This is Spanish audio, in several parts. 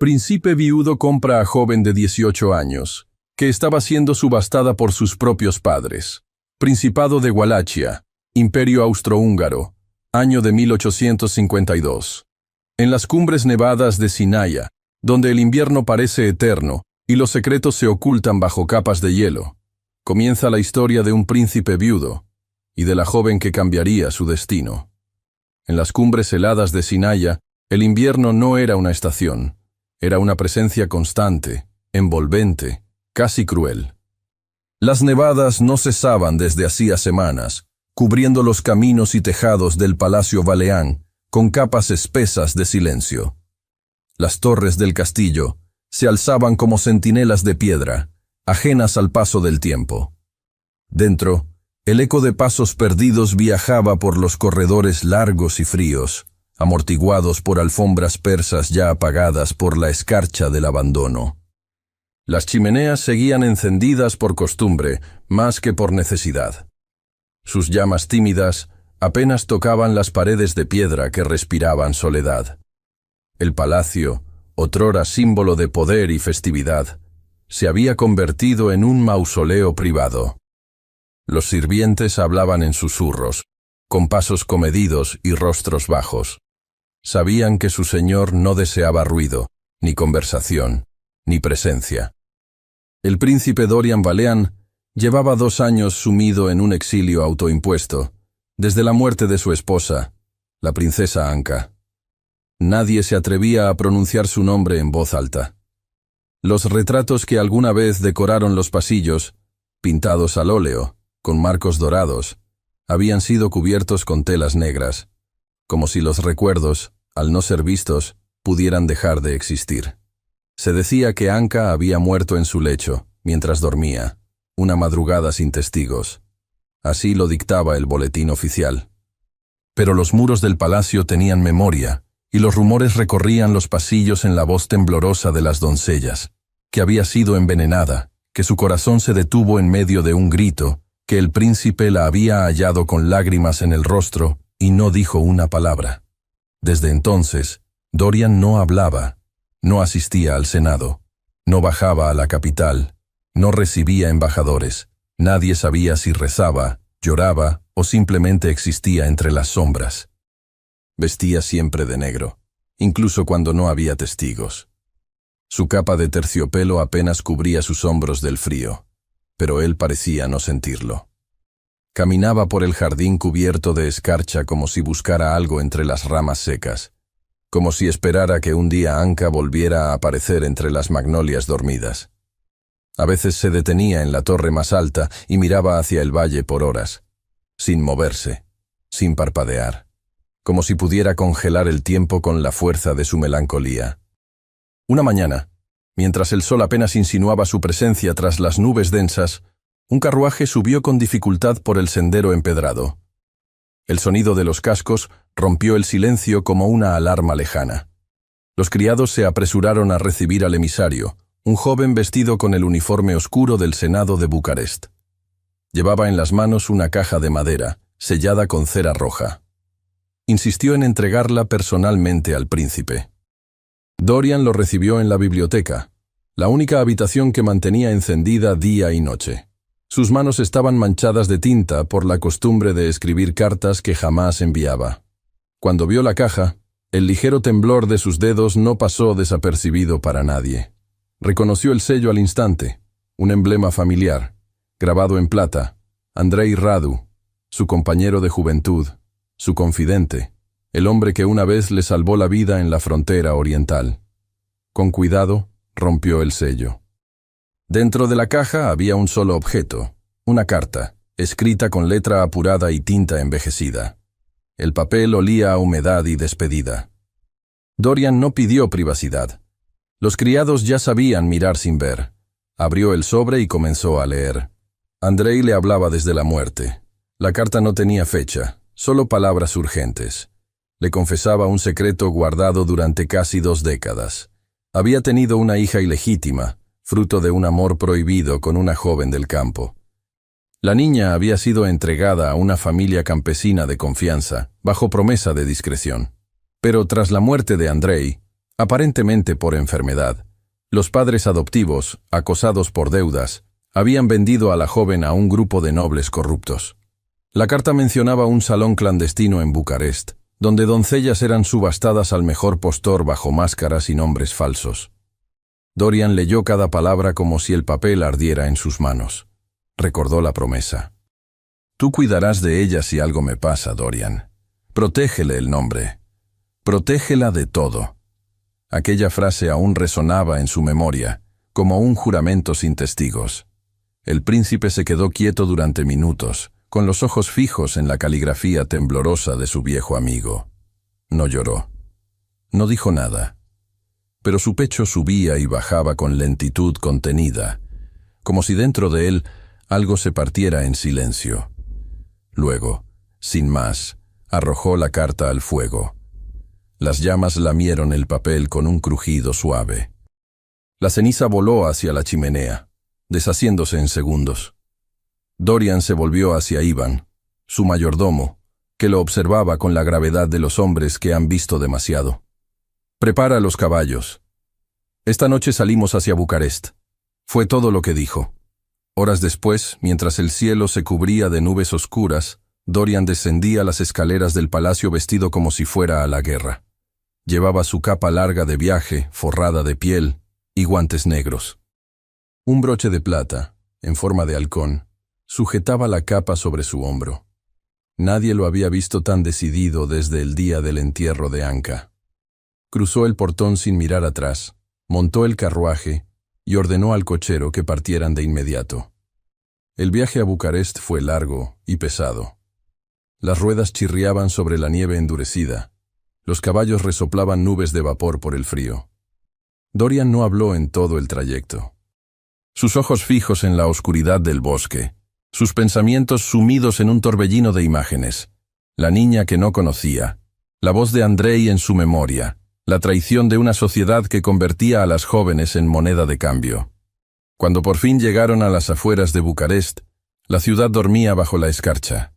Príncipe viudo compra a joven de 18 años, que estaba siendo subastada por sus propios padres. Principado de Wallachia, Imperio Austrohúngaro, año de 1852. En las cumbres nevadas de Sinaya, donde el invierno parece eterno y los secretos se ocultan bajo capas de hielo, comienza la historia de un príncipe viudo y de la joven que cambiaría su destino. En las cumbres heladas de Sinaya, el invierno no era una estación, era una presencia constante, envolvente, casi cruel. Las nevadas no cesaban desde hacía semanas, cubriendo los caminos y tejados del Palacio Baleán con capas espesas de silencio. Las torres del castillo se alzaban como centinelas de piedra, ajenas al paso del tiempo. Dentro, el eco de pasos perdidos viajaba por los corredores largos y fríos, amortiguados por alfombras persas ya apagadas por la escarcha del abandono. Las chimeneas seguían encendidas por costumbre, más que por necesidad. Sus llamas tímidas apenas tocaban las paredes de piedra que respiraban soledad. El palacio, otrora símbolo de poder y festividad, se había convertido en un mausoleo privado. Los sirvientes hablaban en susurros, con pasos comedidos y rostros bajos. Sabían que su señor no deseaba ruido, ni conversación, ni presencia. El príncipe Dorian Baleán llevaba 2 años sumido en un exilio autoimpuesto, desde la muerte de su esposa, la princesa Anka. Nadie se atrevía a pronunciar su nombre en voz alta. Los retratos que alguna vez decoraron los pasillos, pintados al óleo, con marcos dorados, habían sido cubiertos con telas negras, como si los recuerdos, al no ser vistos, pudieran dejar de existir. Se decía que Anka había muerto en su lecho, mientras dormía, una madrugada sin testigos. Así lo dictaba el boletín oficial. Pero los muros del palacio tenían memoria, y los rumores recorrían los pasillos en la voz temblorosa de las doncellas, que había sido envenenada, que su corazón se detuvo en medio de un grito, que el príncipe la había hallado con lágrimas en el rostro y no dijo una palabra. Desde entonces, Dorian no hablaba, no asistía al Senado, no bajaba a la capital, no recibía embajadores, nadie sabía si rezaba, lloraba o simplemente existía entre las sombras. Vestía siempre de negro, incluso cuando no había testigos. Su capa de terciopelo apenas cubría sus hombros del frío, pero él parecía no sentirlo. Caminaba por el jardín cubierto de escarcha como si buscara algo entre las ramas secas, como si esperara que un día Anka volviera a aparecer entre las magnolias dormidas. A veces se detenía en la torre más alta y miraba hacia el valle por horas, sin moverse, sin parpadear, como si pudiera congelar el tiempo con la fuerza de su melancolía. Una mañana, mientras el sol apenas insinuaba su presencia tras las nubes densas, un carruaje subió con dificultad por el sendero empedrado. El sonido de los cascos rompió el silencio como una alarma lejana. Los criados se apresuraron a recibir al emisario, un joven vestido con el uniforme oscuro del Senado de Bucarest. Llevaba en las manos una caja de madera, sellada con cera roja. Insistió en entregarla personalmente al príncipe. Dorian lo recibió en la biblioteca, la única habitación que mantenía encendida día y noche. Sus manos estaban manchadas de tinta por la costumbre de escribir cartas que jamás enviaba. Cuando vio la caja, el ligero temblor de sus dedos no pasó desapercibido para nadie. Reconoció el sello al instante, un emblema familiar, grabado en plata, Andrei Radu, su compañero de juventud, su confidente, el hombre que una vez le salvó la vida en la frontera oriental. Con cuidado, rompió el sello. Dentro de la caja había un solo objeto, una carta, escrita con letra apurada y tinta envejecida. El papel olía a humedad y despedida. Dorian no pidió privacidad. Los criados ya sabían mirar sin ver. Abrió el sobre y comenzó a leer. Andrei le hablaba desde la muerte. La carta no tenía fecha, solo palabras urgentes. Le confesaba un secreto guardado durante casi 2 décadas. Había tenido una hija ilegítima, fruto de un amor prohibido con una joven del campo. La niña había sido entregada a una familia campesina de confianza, bajo promesa de discreción. Pero tras la muerte de Andrei, Aparentemente por enfermedad, los padres adoptivos, acosados por deudas, habían vendido a la joven a un grupo de nobles corruptos. La carta mencionaba un salón clandestino en Bucarest, donde doncellas eran subastadas al mejor postor bajo máscaras y nombres falsos. Dorian leyó cada palabra como si el papel ardiera en sus manos. Recordó la promesa. Tú cuidarás de ella si algo me pasa, Dorian. Protégele el nombre. Protégela de todo. Aquella frase aún resonaba en su memoria, como un juramento sin testigos. El príncipe se quedó quieto durante minutos, con los ojos fijos en la caligrafía temblorosa de su viejo amigo. No lloró. No dijo nada. Pero su pecho subía y bajaba con lentitud contenida, como si dentro de él algo se partiera en silencio. Luego, sin más, arrojó la carta al fuego. Las llamas lamieron el papel con un crujido suave. La ceniza voló hacia la chimenea, deshaciéndose en segundos. Dorian se volvió hacia Ivan, su mayordomo, que lo observaba con la gravedad de los hombres que han visto demasiado. «Prepara los caballos. Esta noche salimos hacia Bucarest», fue todo lo que dijo. Horas después, mientras el cielo se cubría de nubes oscuras, Dorian descendía las escaleras del palacio vestido como si fuera a la guerra. Llevaba su capa larga de viaje, forrada de piel, y guantes negros. Un broche de plata, en forma de halcón, sujetaba la capa sobre su hombro. Nadie lo había visto tan decidido desde el día del entierro de Anka. Cruzó el portón sin mirar atrás, montó el carruaje y ordenó al cochero que partieran de inmediato. El viaje a Bucarest fue largo y pesado. Las ruedas chirriaban sobre la nieve endurecida. Los caballos resoplaban nubes de vapor por el frío. Dorian no habló en todo el trayecto. Sus ojos fijos en la oscuridad del bosque, sus pensamientos sumidos en un torbellino de imágenes. La niña que no conocía, la voz de Andrei en su memoria, la traición de una sociedad que convertía a las jóvenes en moneda de cambio. Cuando por fin llegaron a las afueras de Bucarest, la ciudad dormía bajo la escarcha.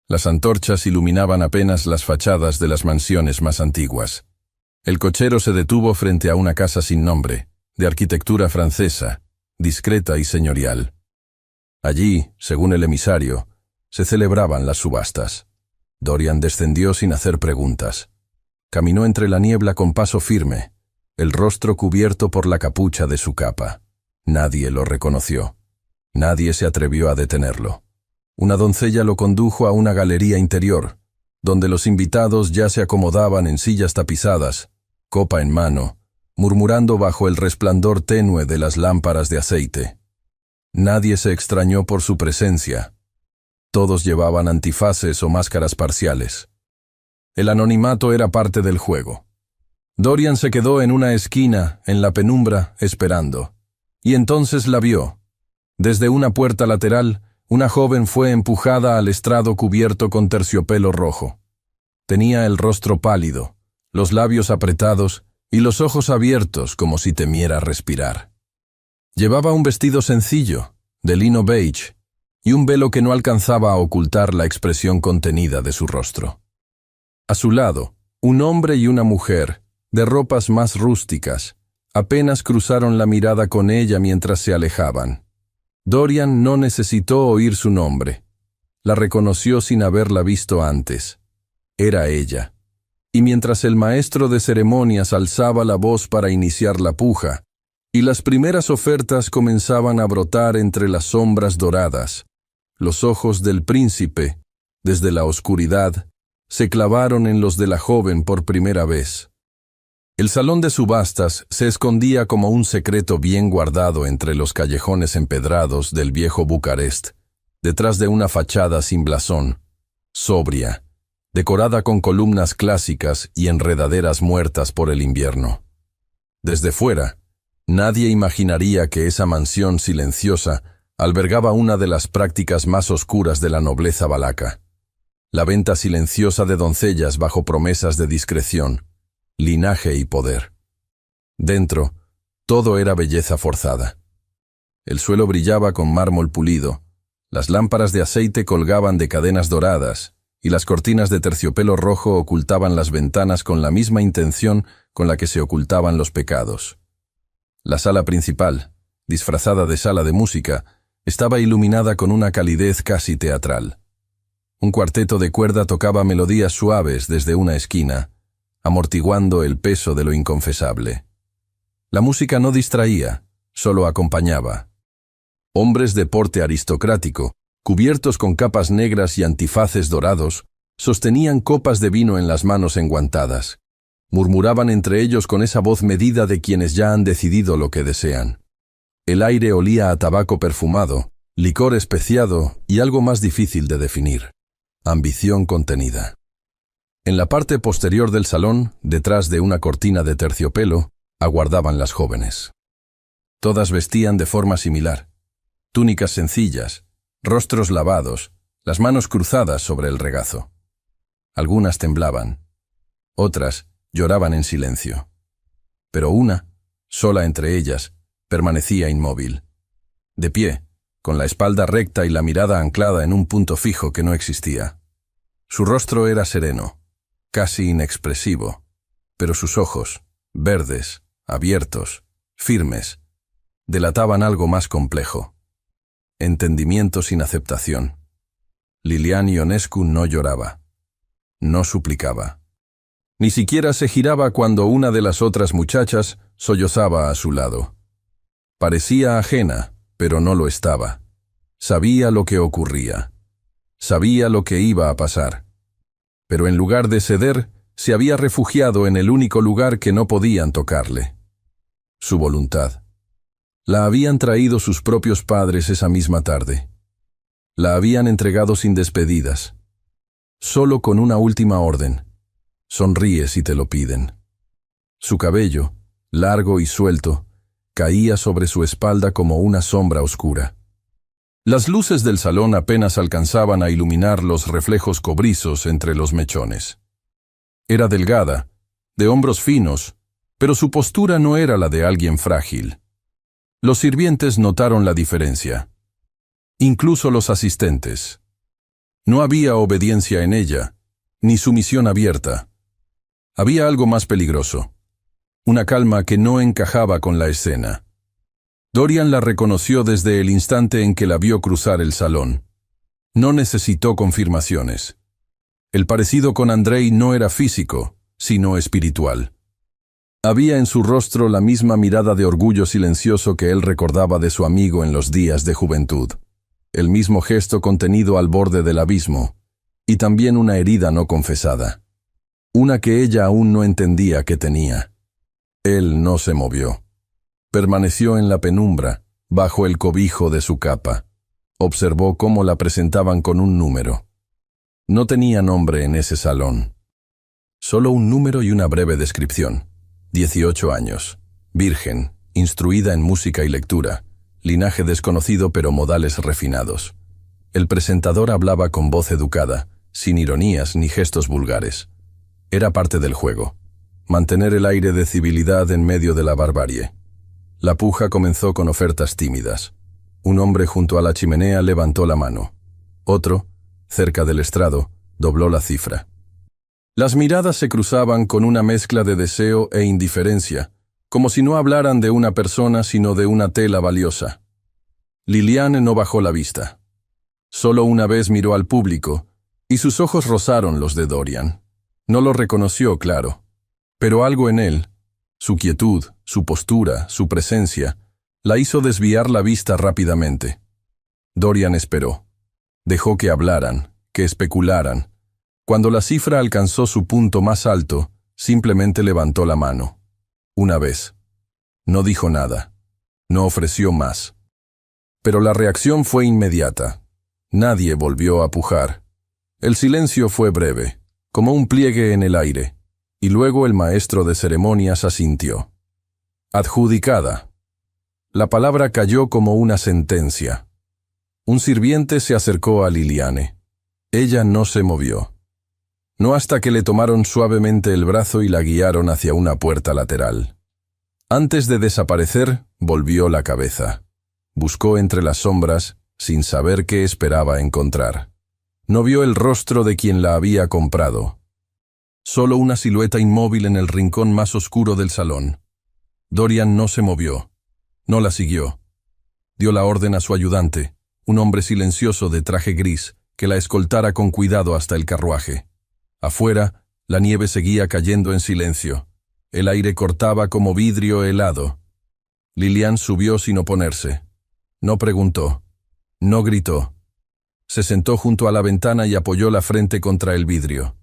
Las antorchas iluminaban apenas las fachadas de las mansiones más antiguas. El cochero se detuvo frente a una casa sin nombre, de arquitectura francesa, discreta y señorial. Allí, según el emisario, se celebraban las subastas. Dorian descendió sin hacer preguntas. Caminó entre la niebla con paso firme, el rostro cubierto por la capucha de su capa. Nadie lo reconoció. Nadie se atrevió a detenerlo. Una doncella lo condujo a una galería interior, donde los invitados ya se acomodaban en sillas tapizadas, copa en mano, murmurando bajo el resplandor tenue de las lámparas de aceite. Nadie se extrañó por su presencia. Todos llevaban antifaces o máscaras parciales. El anonimato era parte del juego. Dorian se quedó en una esquina, en la penumbra, esperando. Y entonces la vio. Desde una puerta lateral, una joven fue empujada al estrado cubierto con terciopelo rojo. Tenía el rostro pálido, los labios apretados y los ojos abiertos como si temiera respirar. Llevaba un vestido sencillo, de lino beige, y un velo que no alcanzaba a ocultar la expresión contenida de su rostro. A su lado, un hombre y una mujer, de ropas más rústicas, apenas cruzaron la mirada con ella mientras se alejaban. Dorian no necesitó oír su nombre. La reconoció sin haberla visto antes. Era ella. Y mientras el maestro de ceremonias alzaba la voz para iniciar la puja, y las primeras ofertas comenzaban a brotar entre las sombras doradas, los ojos del príncipe, desde la oscuridad, se clavaron en los de la joven por primera vez. El salón de subastas se escondía como un secreto bien guardado entre los callejones empedrados del viejo Bucarest, detrás de una fachada sin blasón, sobria, decorada con columnas clásicas y enredaderas muertas por el invierno. Desde fuera, nadie imaginaría que esa mansión silenciosa albergaba una de las prácticas más oscuras de la nobleza valaca. La venta silenciosa de doncellas bajo promesas de discreción, linaje y poder. Dentro, todo era belleza forzada. El suelo brillaba con mármol pulido, las lámparas de aceite colgaban de cadenas doradas, y las cortinas de terciopelo rojo ocultaban las ventanas con la misma intención con la que se ocultaban los pecados. La sala principal, disfrazada de sala de música, estaba iluminada con una calidez casi teatral. Un cuarteto de cuerda tocaba melodías suaves desde una esquina, amortiguando el peso de lo inconfesable. La música no distraía, solo acompañaba. Hombres de porte aristocrático, cubiertos con capas negras y antifaces dorados, sostenían copas de vino en las manos enguantadas. Murmuraban entre ellos con esa voz medida de quienes ya han decidido lo que desean. El aire olía a tabaco perfumado, licor especiado y algo más difícil de definir: ambición contenida. En la parte posterior del salón, detrás de una cortina de terciopelo, aguardaban las jóvenes. Todas vestían de forma similar: túnicas sencillas, rostros lavados, las manos cruzadas sobre el regazo. Algunas temblaban, otras lloraban en silencio. Pero una, sola entre ellas, permanecía inmóvil, de pie, con la espalda recta y la mirada anclada en un punto fijo que no existía. Su rostro era sereno, casi inexpresivo, pero sus ojos, verdes, abiertos, firmes, delataban algo más complejo: entendimiento sin aceptación. Lilian Ionescu no lloraba, no suplicaba. Ni siquiera se giraba cuando una de las otras muchachas sollozaba a su lado. Parecía ajena, pero no lo estaba. Sabía lo que ocurría. Sabía lo que iba a pasar. Pero en lugar de ceder, se había refugiado en el único lugar que no podían tocarle: su voluntad. La habían traído sus propios padres esa misma tarde. La habían entregado sin despedidas, solo con una última orden: sonríe si te lo piden. Su cabello, largo y suelto, caía sobre su espalda como una sombra oscura. Las luces del salón apenas alcanzaban a iluminar los reflejos cobrizos entre los mechones. Era delgada, de hombros finos, pero su postura no era la de alguien frágil. Los sirvientes notaron la diferencia. Incluso los asistentes. No había obediencia en ella, ni sumisión abierta. Había algo más peligroso: una calma que no encajaba con la escena. Dorian la reconoció desde el instante en que la vio cruzar el salón. No necesitó confirmaciones. El parecido con Andrei no era físico, sino espiritual. Había en su rostro la misma mirada de orgullo silencioso que él recordaba de su amigo en los días de juventud, el mismo gesto contenido al borde del abismo, y también una herida no confesada, una que ella aún no entendía que tenía. Él no se movió. Permaneció en la penumbra, bajo el cobijo de su capa. Observó cómo la presentaban con un número. No tenía nombre en ese salón. Solo un número y una breve descripción: 18 años, virgen, instruida en música y lectura, linaje desconocido pero modales refinados. El presentador hablaba con voz educada, sin ironías ni gestos vulgares. Era parte del juego: mantener el aire de civilidad en medio de la barbarie. La puja comenzó con ofertas tímidas. Un hombre junto a la chimenea levantó la mano. Otro, cerca del estrado, dobló la cifra. Las miradas se cruzaban con una mezcla de deseo e indiferencia, como si no hablaran de una persona sino de una tela valiosa. Lilian no bajó la vista. Solo una vez miró al público, y sus ojos rozaron los de Dorian. No lo reconoció, claro, pero algo en él, su quietud, su postura, su presencia, la hizo desviar la vista rápidamente. Dorian esperó. Dejó que hablaran, que especularan. Cuando la cifra alcanzó su punto más alto, simplemente levantó la mano. Una vez. No dijo nada. No ofreció más. Pero la reacción fue inmediata. Nadie volvió a pujar. El silencio fue breve, como un pliegue en el aire, y luego el maestro de ceremonias asintió. Adjudicada. La palabra cayó como una sentencia. Un sirviente se acercó a Liliane. Ella no se movió. No hasta que le tomaron suavemente el brazo y la guiaron hacia una puerta lateral. Antes de desaparecer, volvió la cabeza. Buscó entre las sombras, sin saber qué esperaba encontrar. No vio el rostro de quien la había comprado. Solo una silueta inmóvil en el rincón más oscuro del salón. Dorian no se movió. No la siguió. Dio la orden a su ayudante, un hombre silencioso de traje gris, que la escoltara con cuidado hasta el carruaje. Afuera, la nieve seguía cayendo en silencio. El aire cortaba como vidrio helado. Lilian subió sin oponerse. No preguntó. No gritó. Se sentó junto a la ventana y apoyó la frente contra el vidrio.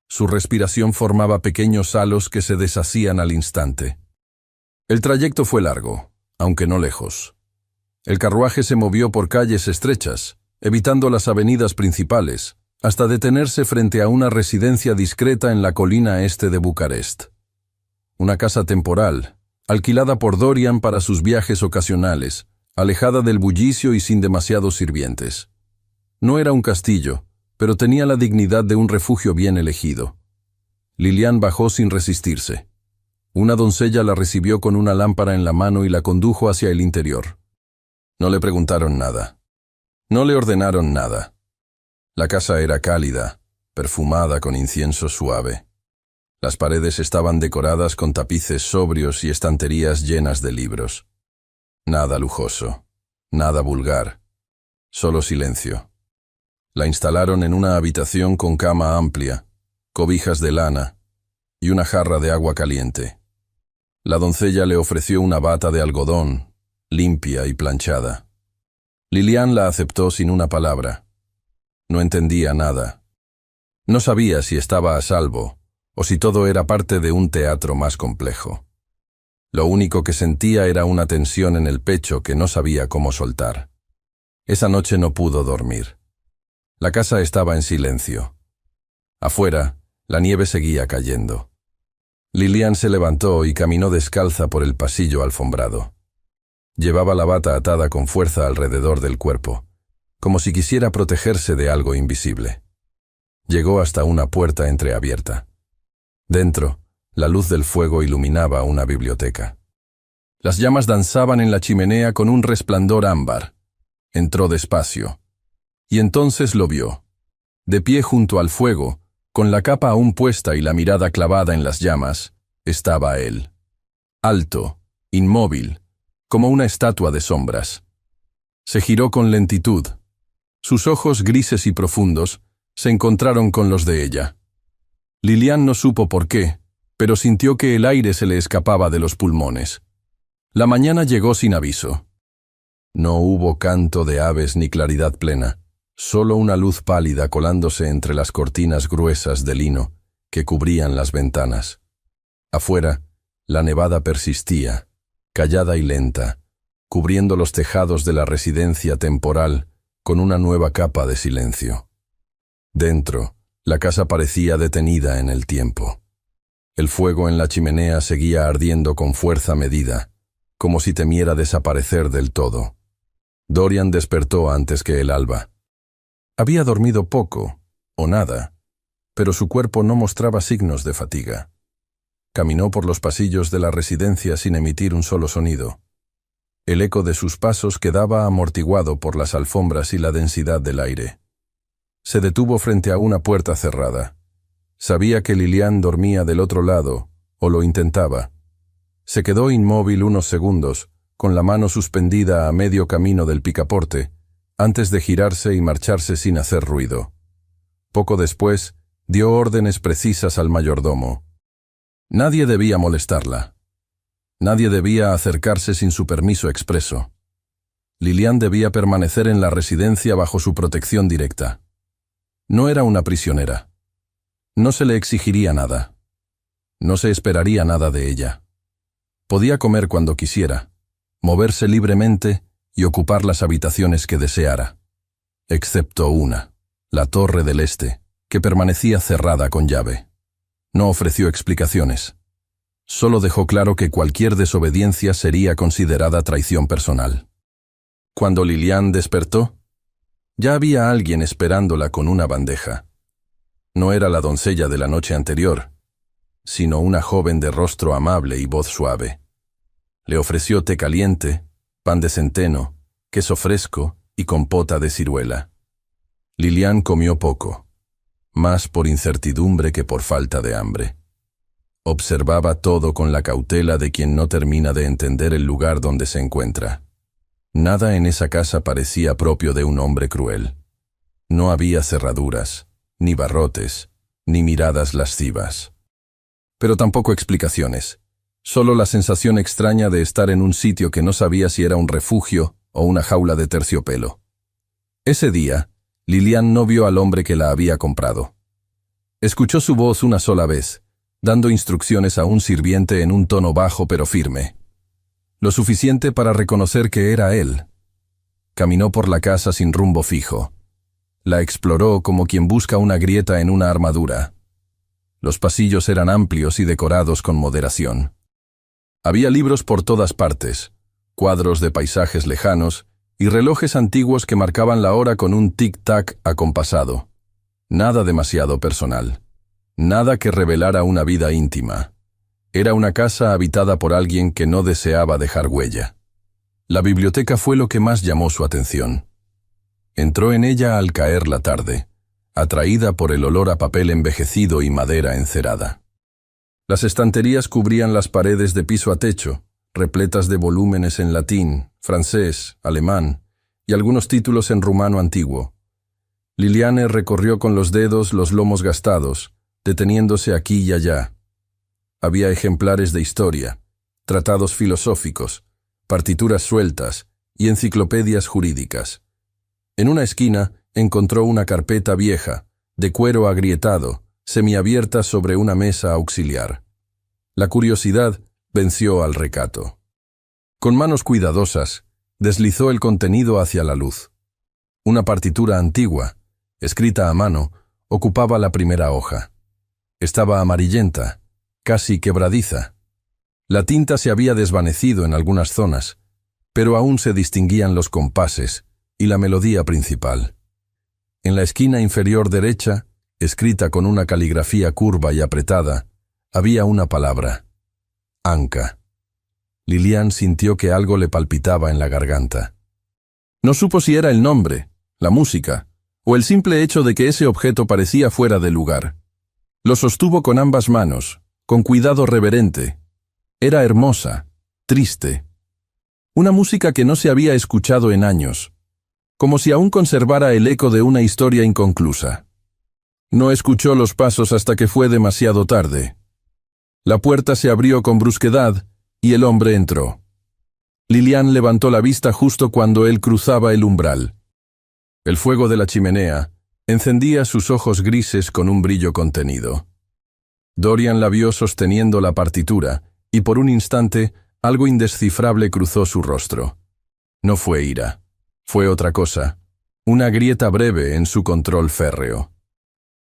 Su respiración formaba pequeños halos que se deshacían al instante. El trayecto fue largo, aunque no lejos. El carruaje se movió por calles estrechas, evitando las avenidas principales, hasta detenerse frente a una residencia discreta en la colina este de Bucarest. Una casa temporal, alquilada por Dorian para sus viajes ocasionales, alejada del bullicio y sin demasiados sirvientes. No era un castillo, pero tenía la dignidad de un refugio bien elegido. Lilian bajó sin resistirse. Una doncella la recibió con una lámpara en la mano y la condujo hacia el interior. No le preguntaron nada. No le ordenaron nada. La casa era cálida, perfumada con incienso suave. Las paredes estaban decoradas con tapices sobrios y estanterías llenas de libros. Nada lujoso, nada vulgar, solo silencio. La instalaron en una habitación con cama amplia, cobijas de lana y una jarra de agua caliente. La doncella le ofreció una bata de algodón, limpia y planchada. Lilian la aceptó sin una palabra. No entendía nada. No sabía si estaba a salvo o si todo era parte de un teatro más complejo. Lo único que sentía era una tensión en el pecho que no sabía cómo soltar. Esa noche no pudo dormir. La casa estaba en silencio. Afuera, la nieve seguía cayendo. Lilian se levantó y caminó descalza por el pasillo alfombrado. Llevaba la bata atada con fuerza alrededor del cuerpo, como si quisiera protegerse de algo invisible. Llegó hasta una puerta entreabierta. Dentro, la luz del fuego iluminaba una biblioteca. Las llamas danzaban en la chimenea con un resplandor ámbar. Entró despacio. Y entonces lo vio. De pie junto al fuego, con la capa aún puesta y la mirada clavada en las llamas, estaba él. Alto, inmóvil, como una estatua de sombras. Se giró con lentitud. Sus ojos grises y profundos se encontraron con los de ella. Lilian no supo por qué, pero sintió que el aire se le escapaba de los pulmones. La mañana llegó sin aviso. No hubo canto de aves ni claridad plena, solo una luz pálida colándose entre las cortinas gruesas de lino que cubrían las ventanas. Afuera, la nevada persistía, callada y lenta, cubriendo los tejados de la residencia temporal con una nueva capa de silencio. Dentro, la casa parecía detenida en el tiempo. El fuego en la chimenea seguía ardiendo con fuerza medida, como si temiera desaparecer del todo. Dorian despertó antes que el alba. Había dormido poco, o nada, pero su cuerpo no mostraba signos de fatiga. Caminó por los pasillos de la residencia sin emitir un solo sonido. El eco de sus pasos quedaba amortiguado por las alfombras y la densidad del aire. Se detuvo frente a una puerta cerrada. Sabía que Lilian dormía del otro lado, o lo intentaba. Se quedó inmóvil unos segundos, con la mano suspendida a medio camino del picaporte, antes de girarse y marcharse sin hacer ruido. Poco después, dio órdenes precisas al mayordomo. Nadie debía molestarla. Nadie debía acercarse sin su permiso expreso. Lilian debía permanecer en la residencia bajo su protección directa. No era una prisionera. No se le exigiría nada. No se esperaría nada de ella. Podía comer cuando quisiera, moverse libremente y ocupar las habitaciones que deseara, excepto una, la Torre del Este, que permanecía cerrada con llave. No ofreció explicaciones. Solo dejó claro que cualquier desobediencia sería considerada traición personal. Cuando Lilian despertó, ya había alguien esperándola con una bandeja. No era la doncella de la noche anterior, sino una joven de rostro amable y voz suave. Le ofreció té caliente, pan de centeno, queso fresco y compota de ciruela. Lilian comió poco. más por incertidumbre que por falta de hambre. Observaba todo con la cautela de quien no termina de entender el lugar donde se encuentra. Nada en esa casa parecía propio de un hombre cruel. No había cerraduras, ni barrotes, ni miradas lascivas. Pero tampoco explicaciones, solo la sensación extraña de estar en un sitio que no sabía si era un refugio o una jaula de terciopelo. Ese día, Lilian no vio al hombre que la había comprado. Escuchó su voz una sola vez, dando instrucciones a un sirviente en un tono bajo pero firme. Lo suficiente para reconocer que era él. Caminó por la casa sin rumbo fijo. La exploró como quien busca una grieta en una armadura. Los pasillos eran amplios y decorados con moderación. Había libros por todas partes, cuadros de paisajes lejanos y relojes antiguos que marcaban la hora con un tic-tac acompasado. Nada demasiado personal. Nada que revelara una vida íntima. Era una casa habitada por alguien que no deseaba dejar huella. La biblioteca fue lo que más llamó su atención. Entró en ella al caer la tarde, atraída por el olor a papel envejecido y madera encerada. Las estanterías cubrían las paredes de piso a techo, repletas de volúmenes en latín, francés, alemán y algunos títulos en rumano antiguo. Liliane recorrió con los dedos los lomos gastados, deteniéndose aquí y allá. Había ejemplares de historia, tratados filosóficos, partituras sueltas y enciclopedias jurídicas. En una esquina encontró una carpeta vieja, de cuero agrietado, semiabierta sobre una mesa auxiliar. La curiosidad venció al recato. Con manos cuidadosas, deslizó el contenido hacia la luz. Una partitura antigua, escrita a mano, ocupaba la primera hoja. Estaba amarillenta, casi quebradiza. La tinta se había desvanecido en algunas zonas, pero aún se distinguían los compases y la melodía principal. En la esquina inferior derecha, escrita con una caligrafía curva y apretada, había una palabra: Anca. Lilian sintió que algo le palpitaba en la garganta. No supo si era el nombre, la música, o el simple hecho de que ese objeto parecía fuera de lugar. Lo sostuvo con ambas manos, con cuidado reverente. Era hermosa, triste. Una música que no se había escuchado en años, como si aún conservara el eco de una historia inconclusa. No escuchó los pasos hasta que fue demasiado tarde. La puerta se abrió con brusquedad y el hombre entró. Lilian levantó la vista justo cuando él cruzaba el umbral. El fuego de la chimenea encendía sus ojos grises con un brillo contenido. Dorian la vio sosteniendo la partitura, y por un instante algo indescifrable cruzó su rostro. No fue ira, fue otra cosa, una grieta breve en su control férreo.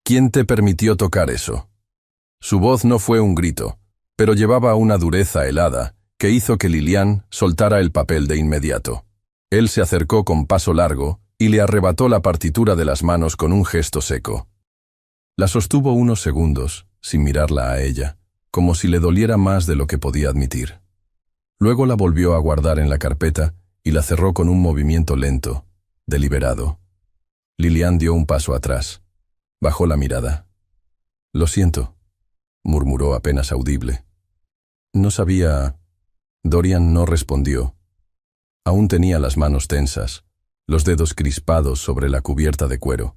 ¿Quién te permitió tocar eso? Su voz no fue un grito, pero llevaba una dureza helada que hizo que Lilian soltara el papel de inmediato. Él se acercó con paso largo y le arrebató la partitura de las manos con un gesto seco. La sostuvo unos segundos, sin mirarla a ella, como si le doliera más de lo que podía admitir. Luego la volvió a guardar en la carpeta y la cerró con un movimiento lento, deliberado. Lilian dio un paso atrás. Bajó la mirada. «Lo siento», murmuró apenas audible. «No sabía...» Dorian no respondió. Aún tenía las manos tensas, los dedos crispados sobre la cubierta de cuero.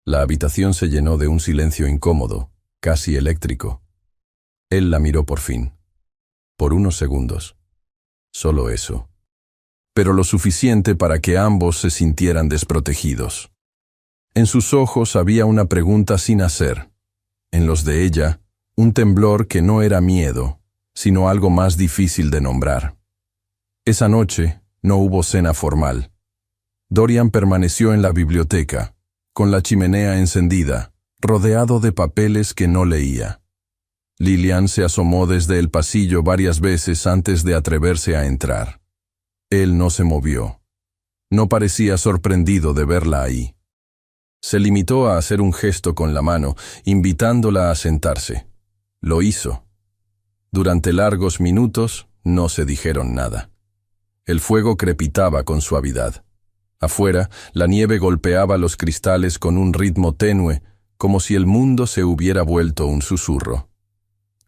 La habitación se llenó de un silencio incómodo, casi eléctrico. Él la miró por fin. Por unos segundos. Solo eso. Pero lo suficiente para que ambos se sintieran desprotegidos. En sus ojos había una pregunta sin hacer. En los de ella, un temblor que no era miedo, sino algo más difícil de nombrar. Esa noche no hubo cena formal. Dorian permaneció en la biblioteca, con la chimenea encendida, rodeado de papeles que no leía. Lilian se asomó desde el pasillo varias veces antes de atreverse a entrar. Él no se movió. No parecía sorprendido de verla ahí. Se limitó a hacer un gesto con la mano, invitándola a sentarse. Lo hizo. Durante largos minutos no se dijeron nada. El fuego crepitaba con suavidad. Afuera, la nieve golpeaba los cristales con un ritmo tenue, como si el mundo se hubiera vuelto un susurro.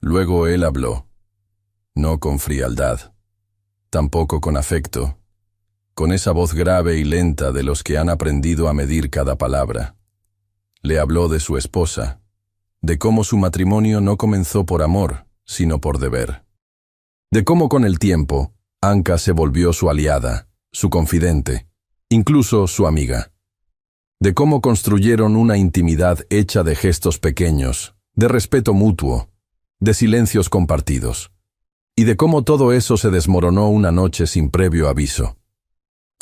Luego él habló, no con frialdad, tampoco con afecto, con esa voz grave y lenta de los que han aprendido a medir cada palabra. Le habló de su esposa, de cómo su matrimonio no comenzó por amor, sino por deber. De cómo con el tiempo, Anka se volvió su aliada, su confidente, incluso su amiga. De cómo construyeron una intimidad hecha de gestos pequeños, de respeto mutuo, de silencios compartidos. Y de cómo todo eso se desmoronó una noche sin previo aviso.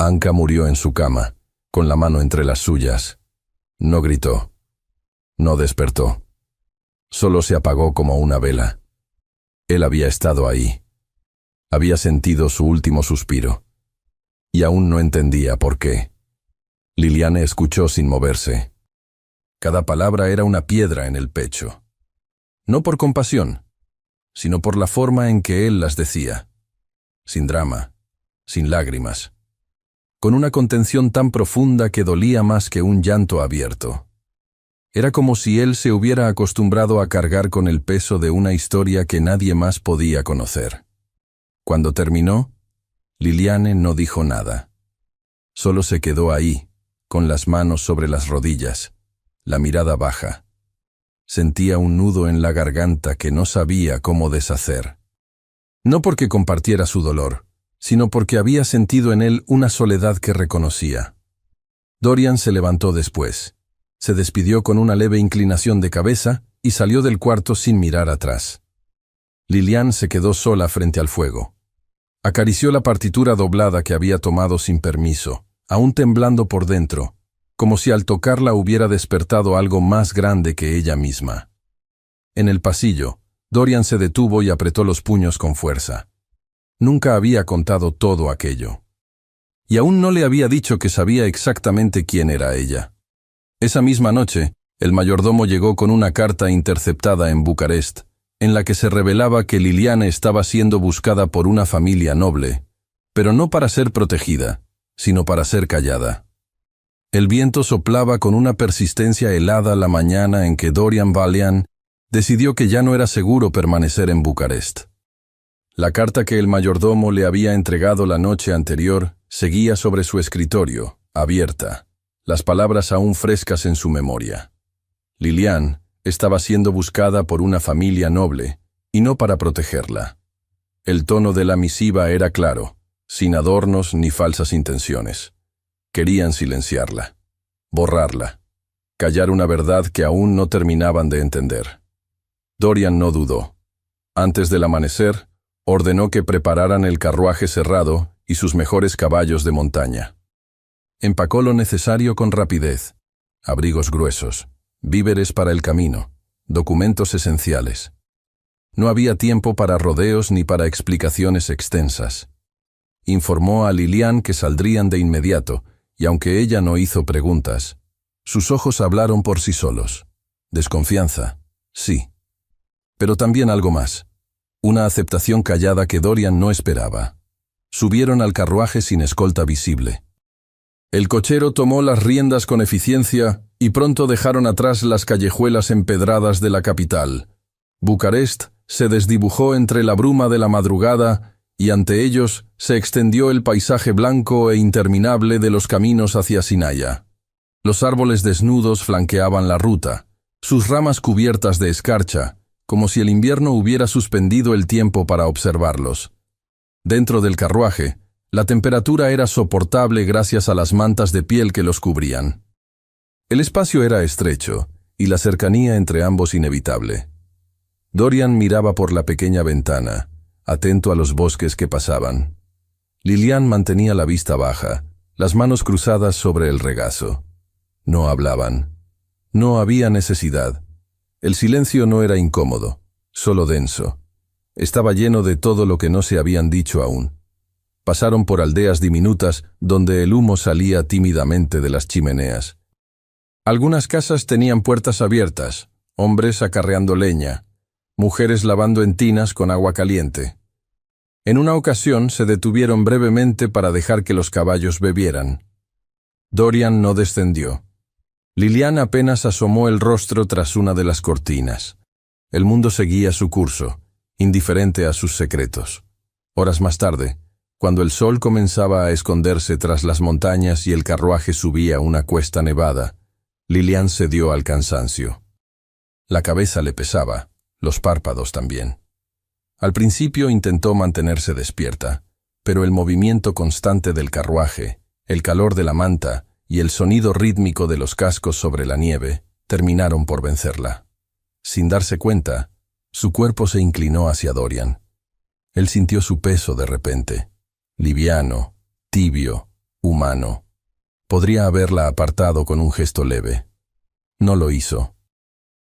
Anka murió en su cama, con la mano entre las suyas. No gritó. No despertó. Solo se apagó como una vela. Él había estado ahí. Había sentido su último suspiro. Y aún no entendía por qué. Liliane escuchó sin moverse. Cada palabra era una piedra en el pecho. No por compasión, sino por la forma en que él las decía. Sin drama, sin lágrimas. Con una contención tan profunda que dolía más que un llanto abierto. Era como si él se hubiera acostumbrado a cargar con el peso de una historia que nadie más podía conocer. Cuando terminó, Liliane no dijo nada. Solo se quedó ahí, con las manos sobre las rodillas, la mirada baja. Sentía un nudo en la garganta que no sabía cómo deshacer. No porque compartiera su dolor, sino porque había sentido en él una soledad que reconocía. Dorian se levantó después. Se despidió con una leve inclinación de cabeza y salió del cuarto sin mirar atrás. Liliane se quedó sola frente al fuego. Acarició la partitura doblada que había tomado sin permiso, aún temblando por dentro, como si al tocarla hubiera despertado algo más grande que ella misma. En el pasillo, Dorian se detuvo y apretó los puños con fuerza. Nunca había contado todo aquello. Y aún no le había dicho que sabía exactamente quién era ella. Esa misma noche, el mayordomo llegó con una carta interceptada en Bucarest, en la que se revelaba que Liliane estaba siendo buscada por una familia noble, pero no para ser protegida, sino para ser callada. El viento soplaba con una persistencia helada la mañana en que Dorian Valian decidió que ya no era seguro permanecer en Bucarest. La carta que el mayordomo le había entregado la noche anterior seguía sobre su escritorio, abierta, las palabras aún frescas en su memoria. Liliane estaba siendo buscada por una familia noble, y no para protegerla. El tono de la misiva era claro, sin adornos ni falsas intenciones. Querían silenciarla, borrarla, callar una verdad que aún no terminaban de entender. Dorian no dudó. Antes del amanecer, ordenó que prepararan el carruaje cerrado y sus mejores caballos de montaña. Empacó lo necesario con rapidez: abrigos gruesos, víveres para el camino, documentos esenciales. No había tiempo para rodeos ni para explicaciones extensas. Informó a Liliane que saldrían de inmediato, y aunque ella no hizo preguntas, sus ojos hablaron por sí solos. Desconfianza, sí. Pero también algo más. Una aceptación callada que Dorian no esperaba. Subieron al carruaje sin escolta visible. El cochero tomó las riendas con eficiencia y pronto dejaron atrás las callejuelas empedradas de la capital. Bucarest se desdibujó entre la bruma de la madrugada y ante ellos se extendió el paisaje blanco e interminable de los caminos hacia Sinaia. Los árboles desnudos flanqueaban la ruta, sus ramas cubiertas de escarcha, como si el invierno hubiera suspendido el tiempo para observarlos. Dentro del carruaje, la temperatura era soportable gracias a las mantas de piel que los cubrían. El espacio era estrecho, y la cercanía entre ambos inevitable. Dorian miraba por la pequeña ventana, atento a los bosques que pasaban. Liliane mantenía la vista baja, las manos cruzadas sobre el regazo. No hablaban. No había necesidad. El silencio no era incómodo, solo denso. Estaba lleno de todo lo que no se habían dicho aún. Pasaron por aldeas diminutas donde el humo salía tímidamente de las chimeneas. Algunas casas tenían puertas abiertas, hombres acarreando leña, mujeres lavando en tinas con agua caliente. En una ocasión se detuvieron brevemente para dejar que los caballos bebieran. Dorian no descendió. Lilian apenas asomó el rostro tras una de las cortinas. El mundo seguía su curso, indiferente a sus secretos. Horas más tarde, cuando el sol comenzaba a esconderse tras las montañas y el carruaje subía una cuesta nevada, Lilian cedió al cansancio. La cabeza le pesaba, los párpados también. Al principio intentó mantenerse despierta, pero el movimiento constante del carruaje, el calor de la manta y el sonido rítmico de los cascos sobre la nieve terminaron por vencerla. Sin darse cuenta, su cuerpo se inclinó hacia Dorian. Él sintió su peso de repente, liviano, tibio, humano. Podría haberla apartado con un gesto leve. No lo hizo.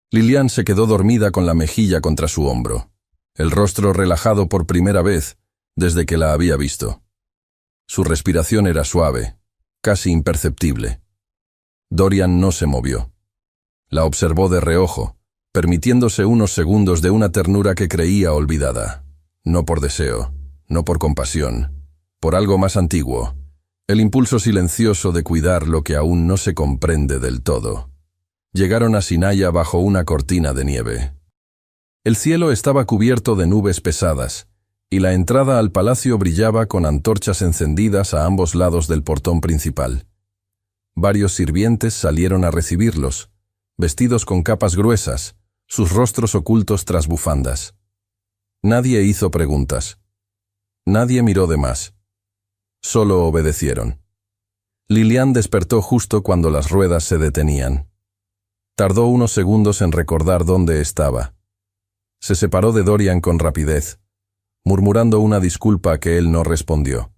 Lilian se quedó dormida con la mejilla contra su hombro, el rostro relajado por primera vez desde que la había visto. Su respiración era suave, casi imperceptible. Dorian no se movió. La observó de reojo, permitiéndose unos segundos de una ternura que creía olvidada. No por deseo, no por compasión, por algo más antiguo, el impulso silencioso de cuidar lo que aún no se comprende del todo. Llegaron a Sinaya bajo una cortina de nieve. El cielo estaba cubierto de nubes pesadas, y la entrada al palacio brillaba con antorchas encendidas a ambos lados del portón principal. Varios sirvientes salieron a recibirlos, vestidos con capas gruesas, sus rostros ocultos tras bufandas. Nadie hizo preguntas. Nadie miró de más. Solo obedecieron. Lilian despertó justo cuando las ruedas se detenían. Tardó unos segundos en recordar dónde estaba. Se separó de Dorian con rapidez, murmurando una disculpa que él no respondió.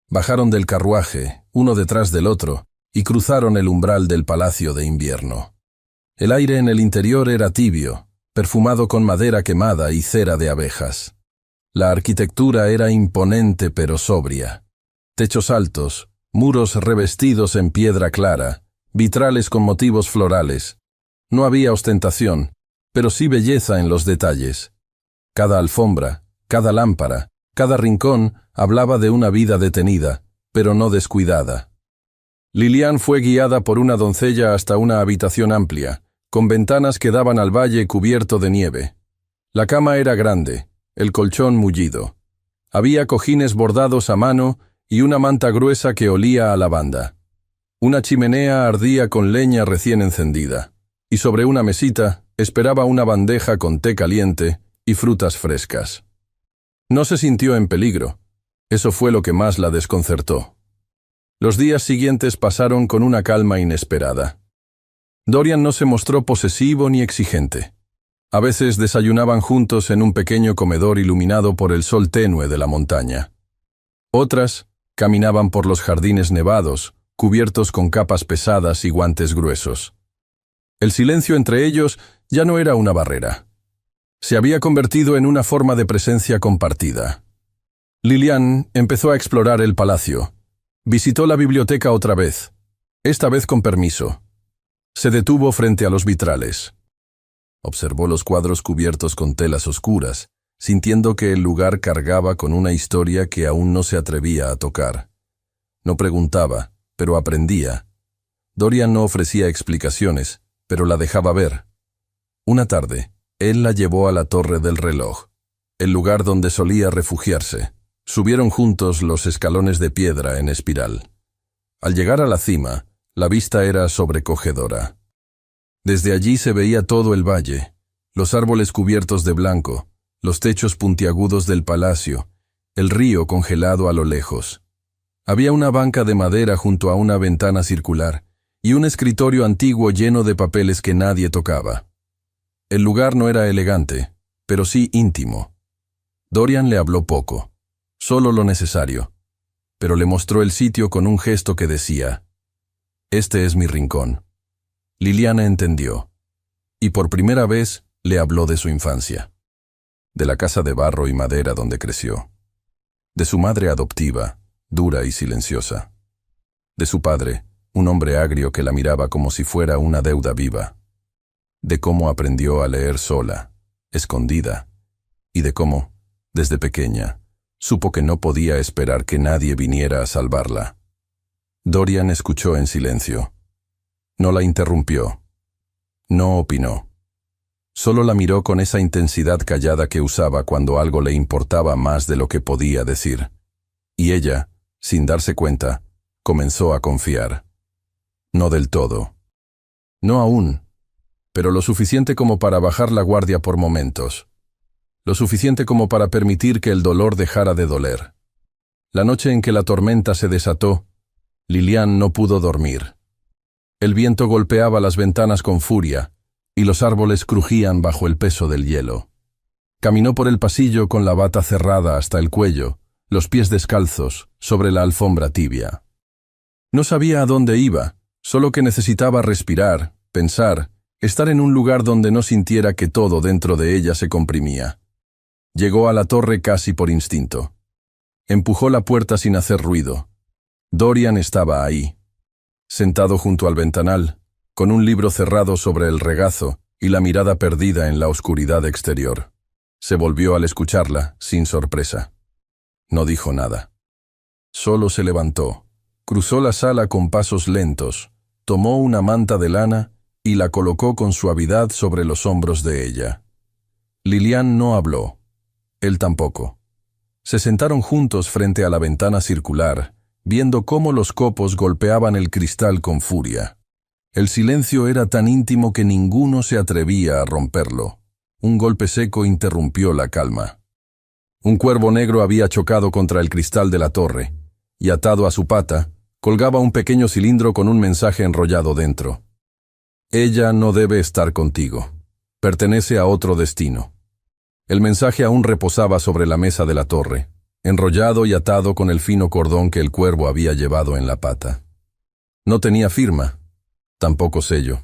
Bajaron del carruaje, uno detrás del otro, y cruzaron el umbral del palacio de invierno. El aire en el interior era tibio, perfumado con madera quemada y cera de abejas. La arquitectura era imponente pero sobria. Techos altos, muros revestidos en piedra clara, vitrales con motivos florales. No había ostentación, pero sí belleza en los detalles. Cada alfombra, cada lámpara, cada rincón hablaba de una vida detenida, pero no descuidada. Lilian fue guiada por una doncella hasta una habitación amplia, con ventanas que daban al valle cubierto de nieve. La cama era grande, el colchón mullido. Había cojines bordados a mano y una manta gruesa que olía a lavanda. Una chimenea ardía con leña recién encendida, y sobre una mesita esperaba una bandeja con té caliente y frutas frescas. No se sintió en peligro. Eso fue lo que más la desconcertó. Los días siguientes pasaron con una calma inesperada. Dorian no se mostró posesivo ni exigente. A veces desayunaban juntos en un pequeño comedor iluminado por el sol tenue de la montaña. Otras caminaban por los jardines nevados, cubiertos con capas pesadas y guantes gruesos. El silencio entre ellos ya no era una barrera. Se había convertido en una forma de presencia compartida. Lilian empezó a explorar el palacio. Visitó la biblioteca otra vez, esta vez con permiso. Se detuvo frente a los vitrales. Observó los cuadros cubiertos con telas oscuras, sintiendo que el lugar cargaba con una historia que aún no se atrevía a tocar. No preguntaba, pero aprendía. Dorian no ofrecía explicaciones, pero la dejaba ver. Una tarde, él la llevó a la torre del reloj, el lugar donde solía refugiarse. Subieron juntos los escalones de piedra en espiral. Al llegar a la cima, la vista era sobrecogedora. Desde allí se veía todo el valle, los árboles cubiertos de blanco, los techos puntiagudos del palacio, el río congelado a lo lejos. Había una banca de madera junto a una ventana circular y un escritorio antiguo lleno de papeles que nadie tocaba. El lugar no era elegante, pero sí íntimo. Dorian le habló poco, solo lo necesario, pero le mostró el sitio con un gesto que decía: «Este es mi rincón». Liliana entendió, y por primera vez le habló de su infancia, de la casa de barro y madera donde creció, de su madre adoptiva, dura y silenciosa, de su padre, un hombre agrio que la miraba como si fuera una deuda viva, de cómo aprendió a leer sola, escondida, y de cómo, desde pequeña, supo que no podía esperar que nadie viniera a salvarla. Dorian escuchó en silencio. No la interrumpió. No opinó. Solo la miró con esa intensidad callada que usaba cuando algo le importaba más de lo que podía decir. Y ella, sin darse cuenta, comenzó a confiar. No del todo. No aún, pero lo suficiente como para bajar la guardia por momentos. Lo suficiente como para permitir que el dolor dejara de doler. La noche en que la tormenta se desató, Lilian no pudo dormir. El viento golpeaba las ventanas con furia, y los árboles crujían bajo el peso del hielo. Caminó por el pasillo con la bata cerrada hasta el cuello, los pies descalzos, sobre la alfombra tibia. No sabía a dónde iba, solo que necesitaba respirar, pensar, estar en un lugar donde no sintiera que todo dentro de ella se comprimía. Llegó a la torre casi por instinto. Empujó la puerta sin hacer ruido. Dorian estaba ahí, sentado junto al ventanal, con un libro cerrado sobre el regazo y la mirada perdida en la oscuridad exterior. Se volvió al escucharla, sin sorpresa. No dijo nada. Solo se levantó, cruzó la sala con pasos lentos, tomó una manta de lana y la colocó con suavidad sobre los hombros de ella. Lilian no habló. Él tampoco. Se sentaron juntos frente a la ventana circular, viendo cómo los copos golpeaban el cristal con furia. El silencio era tan íntimo que ninguno se atrevía a romperlo. Un golpe seco interrumpió la calma. Un cuervo negro había chocado contra el cristal de la torre, y atado a su pata, colgaba un pequeño cilindro con un mensaje enrollado dentro. Ella no debe estar contigo. Pertenece a otro destino. El mensaje aún reposaba sobre la mesa de la torre, enrollado y atado con el fino cordón que el cuervo había llevado en la pata. No tenía firma, tampoco sello,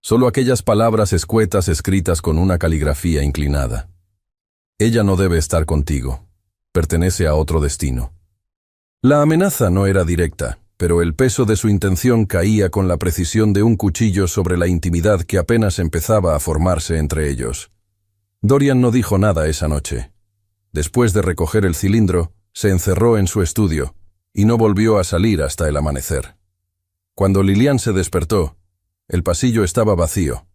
solo aquellas palabras escuetas escritas con una caligrafía inclinada. Ella no debe estar contigo, pertenece a otro destino. La amenaza no era directa, pero el peso de su intención caía con la precisión de un cuchillo sobre la intimidad que apenas empezaba a formarse entre ellos. Dorian no dijo nada esa noche. Después de recoger el cilindro, se encerró en su estudio, y no volvió a salir hasta el amanecer. Cuando Lilian se despertó, el pasillo estaba vacío,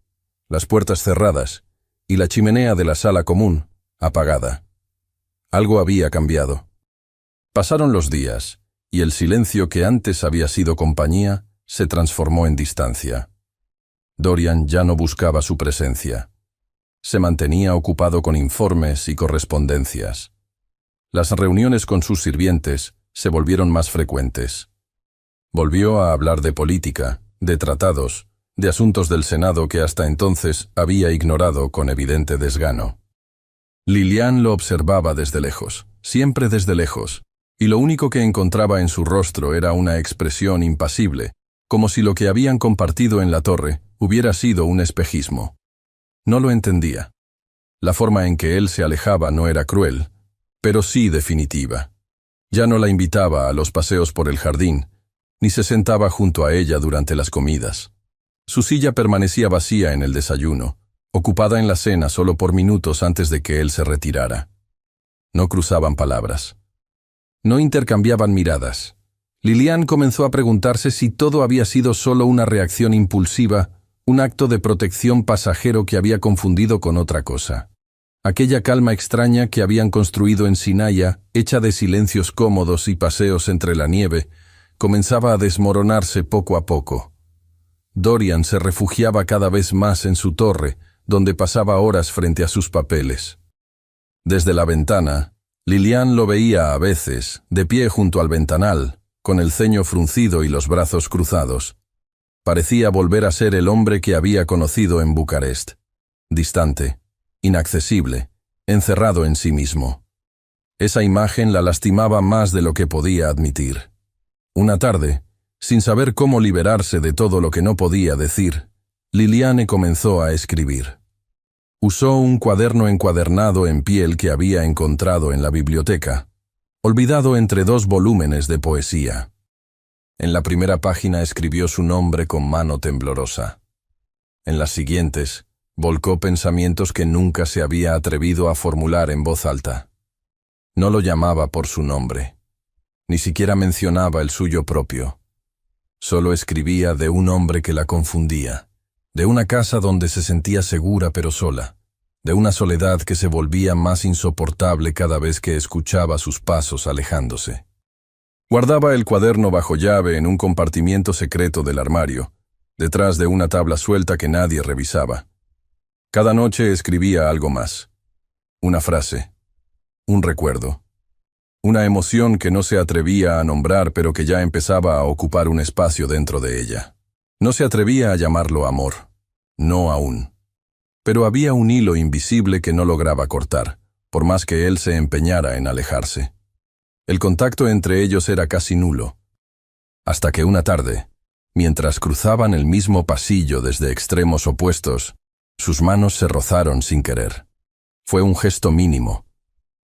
las puertas cerradas, y la chimenea de la sala común, apagada. Algo había cambiado. Pasaron los días, y el silencio que antes había sido compañía, se transformó en distancia. Dorian ya no buscaba su presencia. Se mantenía ocupado con informes y correspondencias. Las reuniones con sus sirvientes se volvieron más frecuentes. Volvió a hablar de política, de tratados, de asuntos del Senado que hasta entonces había ignorado con evidente desgano. Lilian lo observaba desde lejos, siempre desde lejos, y lo único que encontraba en su rostro era una expresión impasible, como si lo que habían compartido en la torre hubiera sido un espejismo. No lo entendía. La forma en que él se alejaba no era cruel, pero sí definitiva. Ya no la invitaba a los paseos por el jardín, ni se sentaba junto a ella durante las comidas. Su silla permanecía vacía en el desayuno, ocupada en la cena solo por minutos antes de que él se retirara. No cruzaban palabras. No intercambiaban miradas. Lilian comenzó a preguntarse si todo había sido solo una reacción impulsiva, un acto de protección pasajero que había confundido con otra cosa. Aquella calma extraña que habían construido en Sinaya, hecha de silencios cómodos y paseos entre la nieve, comenzaba a desmoronarse poco a poco. Dorian se refugiaba cada vez más en su torre, donde pasaba horas frente a sus papeles. Desde la ventana, Lilian lo veía a veces, de pie junto al ventanal, con el ceño fruncido y los brazos cruzados. Parecía volver a ser el hombre que había conocido en Bucarest. Distante, inaccesible, encerrado en sí mismo. Esa imagen la lastimaba más de lo que podía admitir. Una tarde, sin saber cómo liberarse de todo lo que no podía decir, Liliane comenzó a escribir. Usó un cuaderno encuadernado en piel que había encontrado en la biblioteca, olvidado entre 2 volúmenes de poesía. En la primera página escribió su nombre con mano temblorosa. En las siguientes, volcó pensamientos que nunca se había atrevido a formular en voz alta. No lo llamaba por su nombre. Ni siquiera mencionaba el suyo propio. Solo escribía de un hombre que la confundía, de una casa donde se sentía segura pero sola, de una soledad que se volvía más insoportable cada vez que escuchaba sus pasos alejándose. Guardaba el cuaderno bajo llave en un compartimiento secreto del armario, detrás de una tabla suelta que nadie revisaba. Cada noche escribía algo más. Una frase, un recuerdo, una emoción que no se atrevía a nombrar pero que ya empezaba a ocupar un espacio dentro de ella. No se atrevía a llamarlo amor, no aún. Pero había un hilo invisible que no lograba cortar, por más que él se empeñara en alejarse. El contacto entre ellos era casi nulo. Hasta que una tarde, mientras cruzaban el mismo pasillo desde extremos opuestos, sus manos se rozaron sin querer. Fue un gesto mínimo,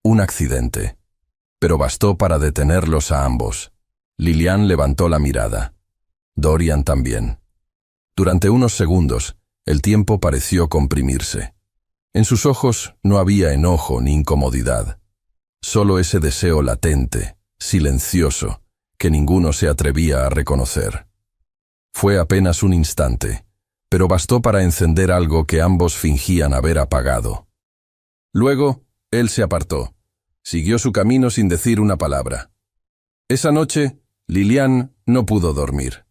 un accidente, pero bastó para detenerlos a ambos. Lilian levantó la mirada. Dorian también. Durante unos segundos, el tiempo pareció comprimirse. En sus ojos no había enojo ni incomodidad, solo ese deseo latente, silencioso, que ninguno se atrevía a reconocer. Fue apenas un instante, pero bastó para encender algo que ambos fingían haber apagado. Luego, él se apartó. Siguió su camino sin decir una palabra. Esa noche, Lilian no pudo dormir.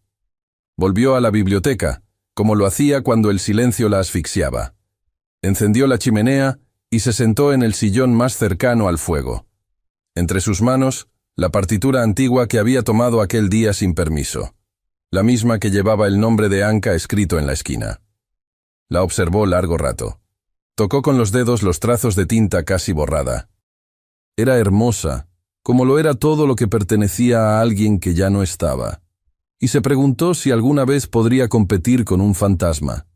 Volvió a la biblioteca, como lo hacía cuando el silencio la asfixiaba. Encendió la chimenea y se sentó en el sillón más cercano al fuego. Entre sus manos, la partitura antigua que había tomado aquel día sin permiso, la misma que llevaba el nombre de Anka escrito en la esquina. La observó largo rato. Tocó con los dedos los trazos de tinta casi borrada. Era hermosa, como lo era todo lo que pertenecía a alguien que ya no estaba, y se preguntó si alguna vez podría competir con un fantasma.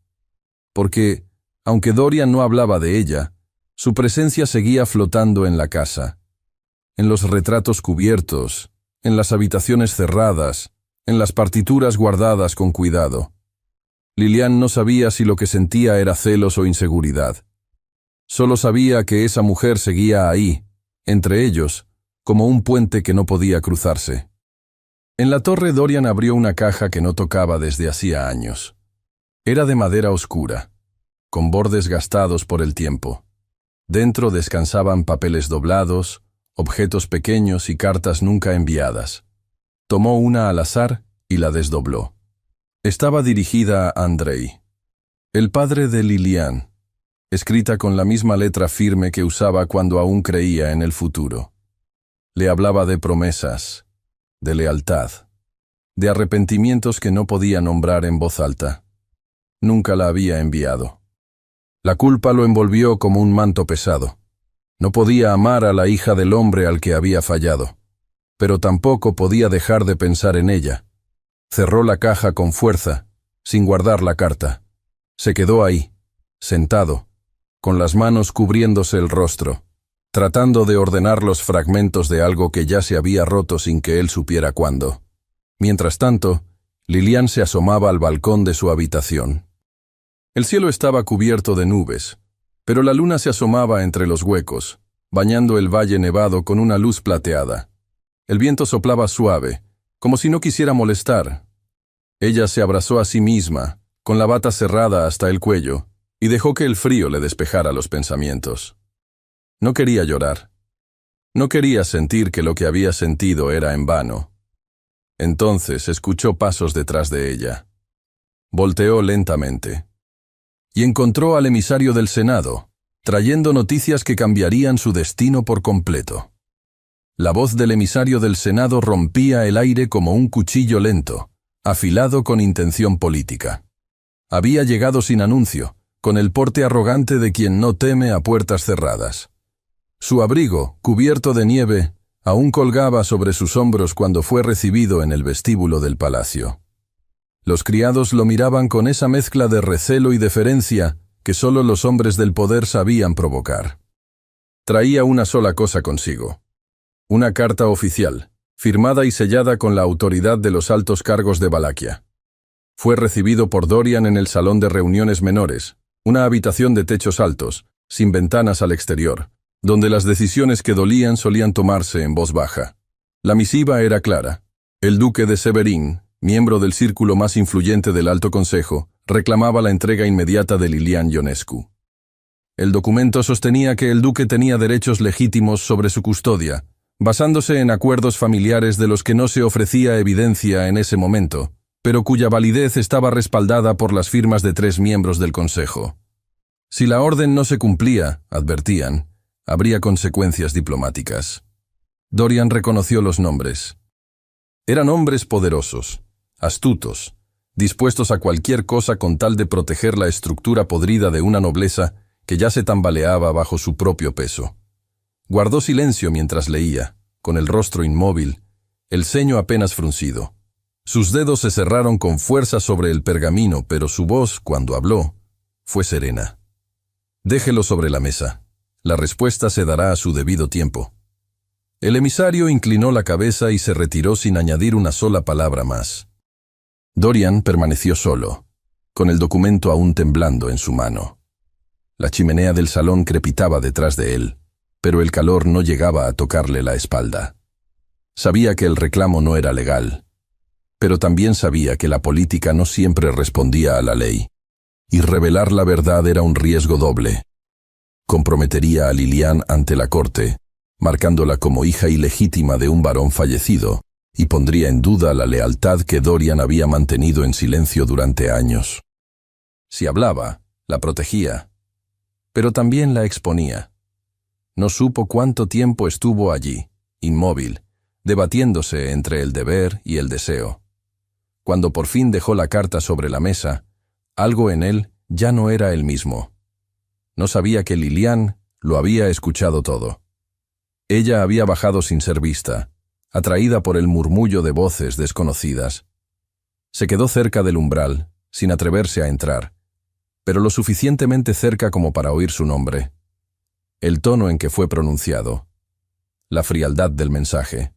Porque, aunque Dorian no hablaba de ella, su presencia seguía flotando en la casa, en los retratos cubiertos, en las habitaciones cerradas, en las partituras guardadas con cuidado. Lilian no sabía si lo que sentía era celos o inseguridad. Solo sabía que esa mujer seguía ahí, entre ellos, como un puente que no podía cruzarse. En la torre Dorian abrió una caja que no tocaba desde hacía años. Era de madera oscura, con bordes gastados por el tiempo. Dentro descansaban papeles doblados, objetos pequeños y cartas nunca enviadas. Tomó una al azar y la desdobló. Estaba dirigida a Andrei, el padre de Lilian, escrita con la misma letra firme que usaba cuando aún creía en el futuro. Le hablaba de promesas, de lealtad, de arrepentimientos que no podía nombrar en voz alta. Nunca la había enviado. La culpa lo envolvió como un manto pesado. No podía amar a la hija del hombre al que había fallado, pero tampoco podía dejar de pensar en ella. Cerró la caja con fuerza, sin guardar la carta. Se quedó ahí, sentado, con las manos cubriéndose el rostro, tratando de ordenar los fragmentos de algo que ya se había roto sin que él supiera cuándo. Mientras tanto, Lilian se asomaba al balcón de su habitación. El cielo estaba cubierto de nubes, pero la luna se asomaba entre los huecos, bañando el valle nevado con una luz plateada. El viento soplaba suave, como si no quisiera molestar. Ella se abrazó a sí misma, con la bata cerrada hasta el cuello, y dejó que el frío le despejara los pensamientos. No quería llorar. No quería sentir que lo que había sentido era en vano. Entonces escuchó pasos detrás de ella. Volteó lentamente. Y encontró al emisario del Senado, trayendo noticias que cambiarían su destino por completo. La voz del emisario del Senado rompía el aire como un cuchillo lento, afilado con intención política. Había llegado sin anuncio, con el porte arrogante de quien no teme a puertas cerradas. Su abrigo, cubierto de nieve, aún colgaba sobre sus hombros cuando fue recibido en el vestíbulo del palacio. Los criados lo miraban con esa mezcla de recelo y deferencia que solo los hombres del poder sabían provocar. Traía una sola cosa consigo. Una carta oficial, firmada y sellada con la autoridad de los altos cargos de Valaquia. Fue recibido por Dorian en el salón de reuniones menores, una habitación de techos altos, sin ventanas al exterior, donde las decisiones que dolían solían tomarse en voz baja. La misiva era clara. El duque de Severín, miembro del círculo más influyente del Alto Consejo, reclamaba la entrega inmediata de Lilian Ionescu. El documento sostenía que el duque tenía derechos legítimos sobre su custodia, basándose en acuerdos familiares de los que no se ofrecía evidencia en ese momento, pero cuya validez estaba respaldada por las firmas de 3 miembros del Consejo. Si la orden no se cumplía, advertían, habría consecuencias diplomáticas. Dorian reconoció los nombres. Eran hombres poderosos, astutos, dispuestos a cualquier cosa con tal de proteger la estructura podrida de una nobleza que ya se tambaleaba bajo su propio peso. Guardó silencio mientras leía, con el rostro inmóvil, el ceño apenas fruncido. Sus dedos se cerraron con fuerza sobre el pergamino, pero su voz, cuando habló, fue serena. Déjelo sobre la mesa. La respuesta se dará a su debido tiempo. El emisario inclinó la cabeza y se retiró sin añadir una sola palabra más. Dorian permaneció solo, con el documento aún temblando en su mano. La chimenea del salón crepitaba detrás de él, pero el calor no llegaba a tocarle la espalda. Sabía que el reclamo no era legal, pero también sabía que la política no siempre respondía a la ley, y revelar la verdad era un riesgo doble. Comprometería a Lilian ante la corte, marcándola como hija ilegítima de un varón fallecido, y pondría en duda la lealtad que Dorian había mantenido en silencio durante años. Si hablaba, la protegía, pero también la exponía. No supo cuánto tiempo estuvo allí, inmóvil, debatiéndose entre el deber y el deseo. Cuando por fin dejó la carta sobre la mesa, algo en él ya no era el mismo. No sabía que Lilian lo había escuchado todo. Ella había bajado sin ser vista, atraída por el murmullo de voces desconocidas. Se quedó cerca del umbral, sin atreverse a entrar, pero lo suficientemente cerca como para oír su nombre. El tono en que fue pronunciado, la frialdad del mensaje,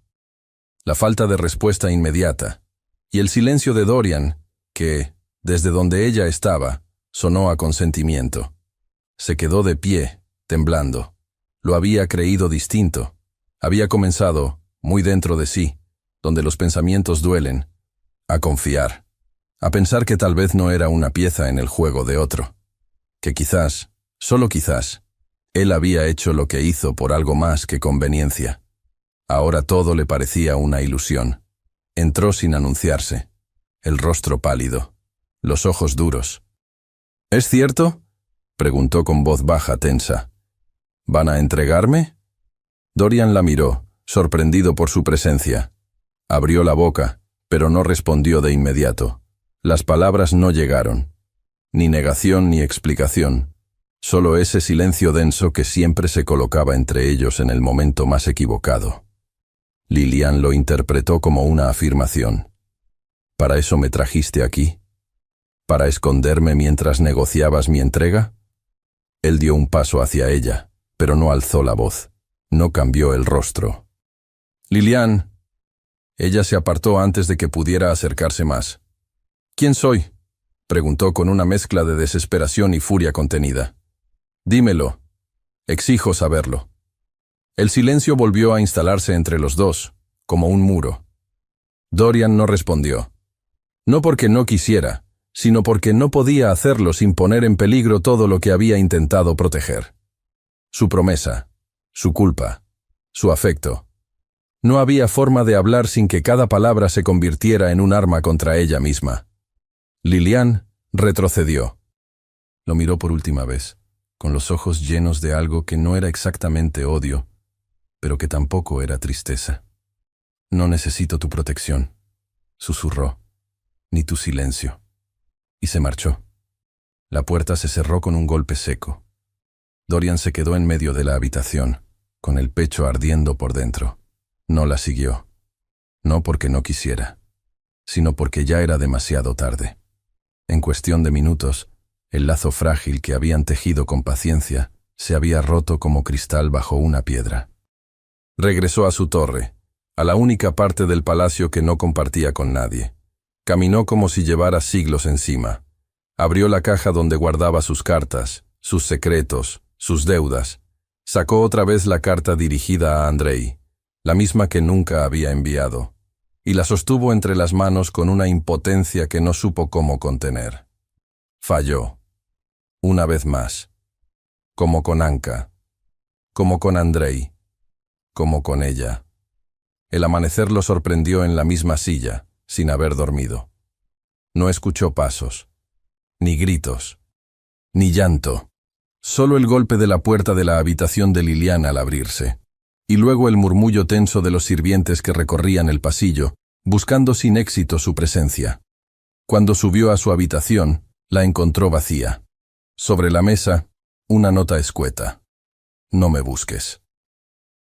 la falta de respuesta inmediata, y el silencio de Dorian, que, desde donde ella estaba, sonó a consentimiento. Se quedó de pie, temblando. Lo había creído distinto. Había comenzado, muy dentro de sí, donde los pensamientos duelen, a confiar, a pensar que tal vez no era una pieza en el juego de otro, que quizás, solo quizás, él había hecho lo que hizo por algo más que conveniencia. Ahora todo le parecía una ilusión. Entró sin anunciarse, el rostro pálido, los ojos duros. «¿Es cierto?», preguntó con voz baja, tensa. «¿Van a entregarme?». Dorian la miró, sorprendido por su presencia. Abrió la boca, pero no respondió de inmediato. Las palabras no llegaron. Ni negación ni explicación. Solo ese silencio denso que siempre se colocaba entre ellos en el momento más equivocado. Lilian lo interpretó como una afirmación. «¿Para eso me trajiste aquí? ¿Para esconderme mientras negociabas mi entrega?». Él dio un paso hacia ella, pero no alzó la voz. No cambió el rostro. «Lilian». Ella se apartó antes de que pudiera acercarse más. «¿Quién soy?», preguntó con una mezcla de desesperación y furia contenida. «Dímelo. Exijo saberlo». El silencio volvió a instalarse entre los dos, como un muro. Dorian no respondió. No porque no quisiera, sino porque no podía hacerlo sin poner en peligro todo lo que había intentado proteger. Su promesa, su culpa, su afecto. No había forma de hablar sin que cada palabra se convirtiera en un arma contra ella misma. Lilian retrocedió. Lo miró por última vez, con los ojos llenos de algo que no era exactamente odio, pero que tampoco era tristeza. «No necesito tu protección», susurró, «ni tu silencio». Y se marchó. La puerta se cerró con un golpe seco. Dorian se quedó en medio de la habitación, con el pecho ardiendo por dentro. No la siguió. No porque no quisiera, sino porque ya era demasiado tarde. En cuestión de minutos, el lazo frágil que habían tejido con paciencia se había roto como cristal bajo una piedra. Regresó a su torre, a la única parte del palacio que no compartía con nadie. Caminó como si llevara siglos encima. Abrió la caja donde guardaba sus cartas, sus secretos, sus deudas. Sacó otra vez la carta dirigida a Andrei, la misma que nunca había enviado. y la sostuvo entre las manos con una impotencia que no supo cómo contener. Falló. Una vez más. Como con Anka. Como con Andrei. Como con ella. El amanecer lo sorprendió en la misma silla, sin haber dormido. No escuchó pasos, ni gritos, ni llanto. Solo el golpe de la puerta de la habitación de Lilian al abrirse, y luego el murmullo tenso de los sirvientes que recorrían el pasillo, buscando sin éxito su presencia. Cuando subió a su habitación, la encontró vacía. Sobre la mesa, una nota escueta. No me busques.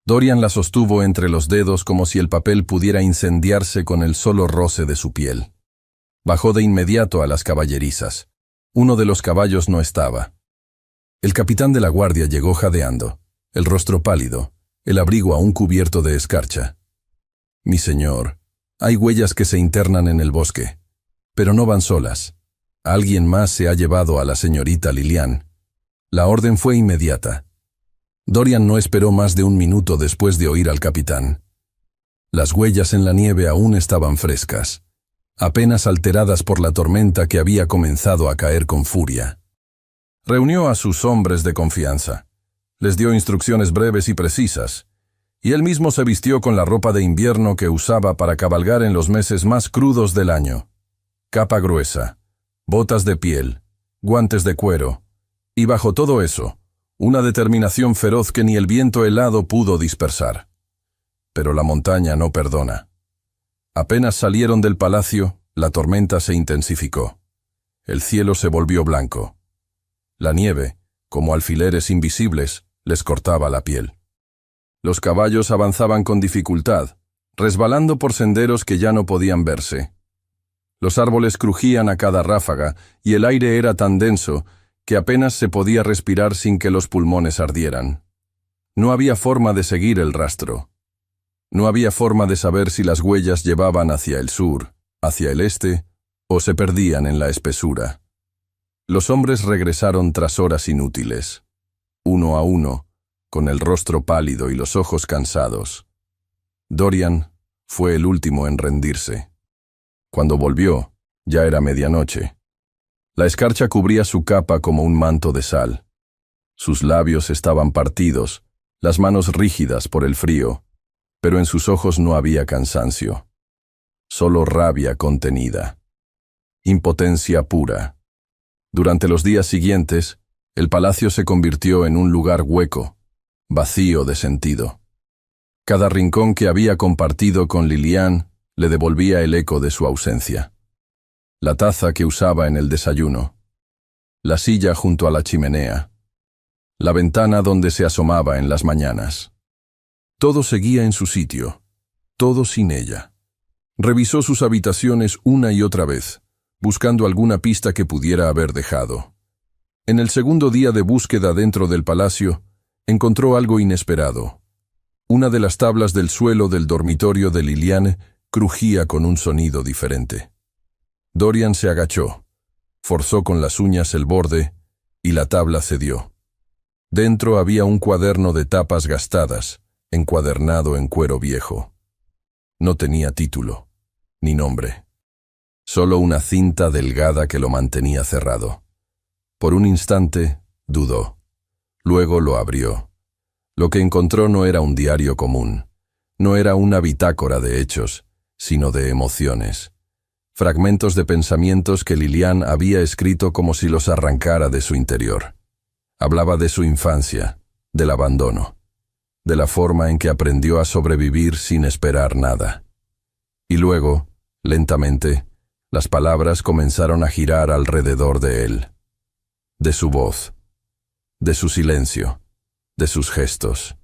Dorian la sostuvo entre los dedos como si el papel pudiera incendiarse con el solo roce de su piel. Bajó de inmediato a las caballerizas. Uno de los caballos no estaba. El capitán de la guardia llegó jadeando, el rostro pálido, el abrigo aún cubierto de escarcha. Mi señor, hay huellas que se internan en el bosque, pero no van solas. Alguien más se ha llevado a la señorita Lilian. La orden fue inmediata. Dorian no esperó más de un minuto después de oír al capitán. Las huellas en la nieve aún estaban frescas, apenas alteradas por la tormenta que había comenzado a caer con furia. Reunió a sus hombres de confianza. Les dio instrucciones breves y precisas, y él mismo se vistió con la ropa de invierno que usaba para cabalgar en los meses más crudos del año. Capa gruesa, botas de piel, guantes de cuero, y bajo todo eso, una determinación feroz que ni el viento helado pudo dispersar. Pero la montaña no perdona. Apenas salieron del palacio, la tormenta se intensificó. El cielo se volvió blanco. La nieve, como alfileres invisibles, les cortaba la piel. Los caballos avanzaban con dificultad, resbalando por senderos que ya no podían verse. Los árboles crujían a cada ráfaga y el aire era tan denso que apenas se podía respirar sin que los pulmones ardieran. No había forma de seguir el rastro. No había forma de saber si las huellas llevaban hacia el sur, hacia el este, o se perdían en la espesura. Los hombres regresaron tras horas inútiles, uno a uno, con el rostro pálido y los ojos cansados. Dorian fue el último en rendirse. Cuando volvió, ya era medianoche. La escarcha cubría su capa como un manto de sal. Sus labios estaban partidos, las manos rígidas por el frío, pero en sus ojos no había cansancio. Solo rabia contenida. Impotencia pura. Durante los días siguientes, el palacio se convirtió en un lugar hueco, vacío de sentido. Cada rincón que había compartido con Lilian le devolvía el eco de su ausencia. La taza que usaba en el desayuno, la silla junto a la chimenea, la ventana donde se asomaba en las mañanas. Todo seguía en su sitio, todo sin ella. Revisó sus habitaciones una y otra vez, buscando alguna pista que pudiera haber dejado. En el segundo día de búsqueda dentro del palacio, encontró algo inesperado. Una de las tablas del suelo del dormitorio de Lilian crujía con un sonido diferente. Dorian se agachó, forzó con las uñas el borde, y la tabla cedió. Dentro había un cuaderno de tapas gastadas, encuadernado en cuero viejo. No tenía título, ni nombre. Solo una cinta delgada que lo mantenía cerrado. Por un instante, dudó. Luego lo abrió. Lo que encontró no era un diario común. No era una bitácora de hechos, sino de emociones. Fragmentos de pensamientos que Lilian había escrito como si los arrancara de su interior. Hablaba de su infancia, del abandono, de la forma en que aprendió a sobrevivir sin esperar nada. Y luego, lentamente, las palabras comenzaron a girar alrededor de él. De su voz, de su silencio, de sus gestos.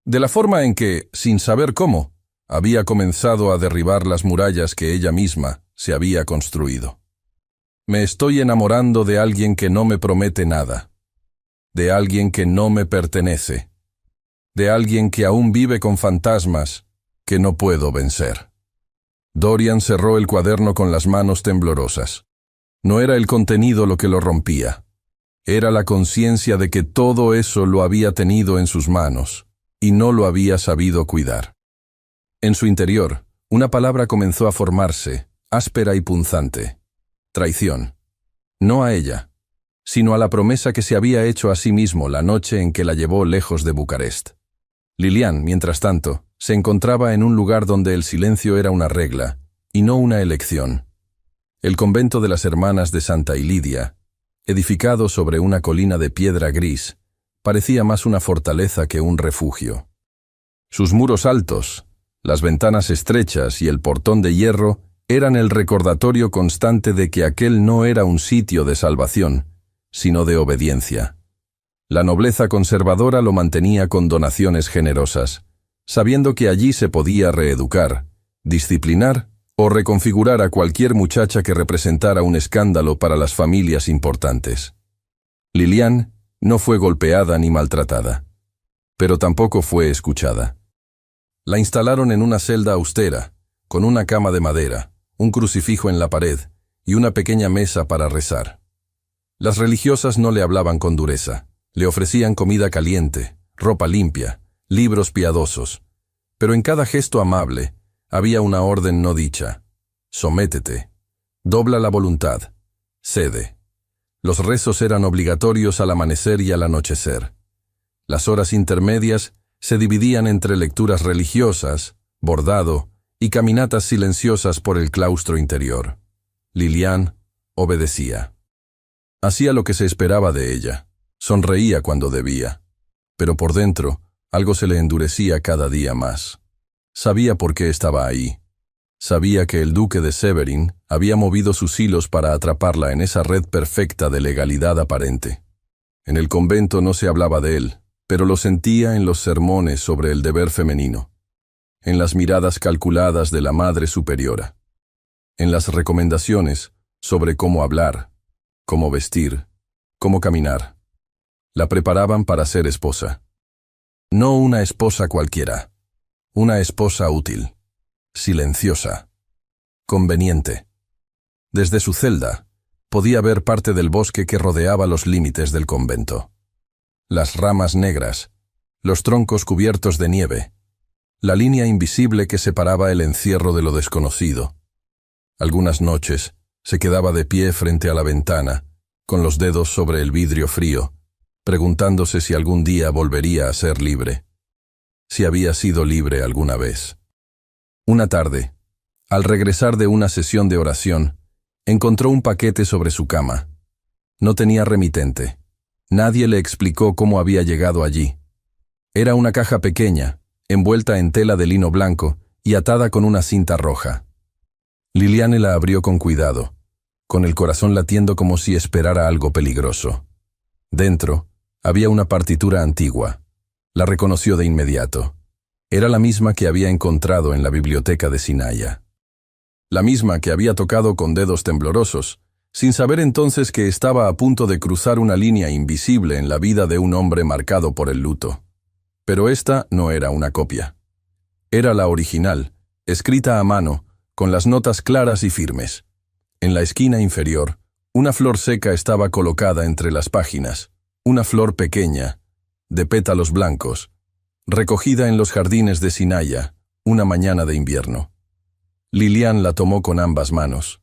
De la forma en que, sin saber cómo, había comenzado a derribar las murallas que ella misma se había construido. Me estoy enamorando de alguien que no me promete nada, de alguien que no me pertenece, de alguien que aún vive con fantasmas que no puedo vencer. Dorian cerró el cuaderno con las manos temblorosas. No era el contenido lo que lo rompía. Era la conciencia de que todo eso lo había tenido en sus manos y no lo había sabido cuidar. En su interior, Una palabra comenzó a formarse, áspera y punzante. Traición. No a ella, sino a la promesa que se había hecho a sí mismo la noche en que la llevó lejos de Bucarest. Lilian, mientras tanto, se encontraba en un lugar donde el silencio era una regla, y no una elección. El convento de las Hermanas de Santa Ilidia, edificado sobre una colina de piedra gris, parecía más una fortaleza que un refugio. Sus muros altos, las ventanas estrechas y el portón de hierro eran el recordatorio constante de que aquel no era un sitio de salvación, sino de obediencia. La nobleza conservadora lo mantenía con donaciones generosas, sabiendo que allí se podía reeducar, disciplinar o reconfigurar a cualquier muchacha que representara un escándalo para las familias importantes. Lilian no fue golpeada ni maltratada, pero tampoco fue escuchada. La instalaron en una celda austera, con una cama de madera, un crucifijo en la pared y una pequeña mesa para rezar. Las religiosas no le hablaban con dureza, le ofrecían comida caliente, ropa limpia, libros piadosos, pero en cada gesto amable había una orden no dicha: sométete, dobla la voluntad, cede. Los rezos eran obligatorios al amanecer y al anochecer. Las horas intermedias se dividían entre lecturas religiosas, bordado y caminatas silenciosas por el claustro interior. Lilian obedecía. Hacía lo que se esperaba de ella, sonreía cuando debía, pero por dentro algo se le endurecía cada día más. Sabía por qué estaba ahí. Sabía que el duque de Severin había movido sus hilos para atraparla en esa red perfecta de legalidad aparente. En el convento no se hablaba de él, pero lo sentía en los sermones sobre el deber femenino, en las miradas calculadas de la Madre Superiora, en las recomendaciones sobre cómo hablar, cómo vestir, cómo caminar. La preparaban para ser esposa. No una esposa cualquiera, una esposa útil, silenciosa, conveniente. Desde su celda podía ver parte del bosque que rodeaba los límites del convento. Las ramas negras, los troncos cubiertos de nieve, la línea invisible que separaba el encierro de lo desconocido. Algunas noches se quedaba de pie frente a la ventana, con los dedos sobre el vidrio frío, preguntándose si algún día volvería a ser libre, si había sido libre alguna vez. Una tarde, al regresar de una sesión de oración, encontró un paquete sobre su cama. No tenía remitente. Nadie le explicó cómo había llegado allí. Era una caja pequeña, envuelta en tela de lino blanco y atada con una cinta roja. Liliane la abrió con cuidado, con el corazón latiendo como si esperara algo peligroso. Dentro había una partitura antigua. La reconoció de inmediato. Era la misma que había encontrado en la biblioteca de Sinaia. La misma que había tocado con dedos temblorosos, sin saber entonces que estaba a punto de cruzar una línea invisible en la vida de un hombre marcado por el luto. Pero esta no era una copia. Era la original, escrita a mano, con las notas claras y firmes. En la esquina inferior, una flor seca estaba colocada entre las páginas, una flor pequeña, de pétalos blancos, recogida en los jardines de Sinaia, una mañana de invierno. Lilian la tomó con ambas manos.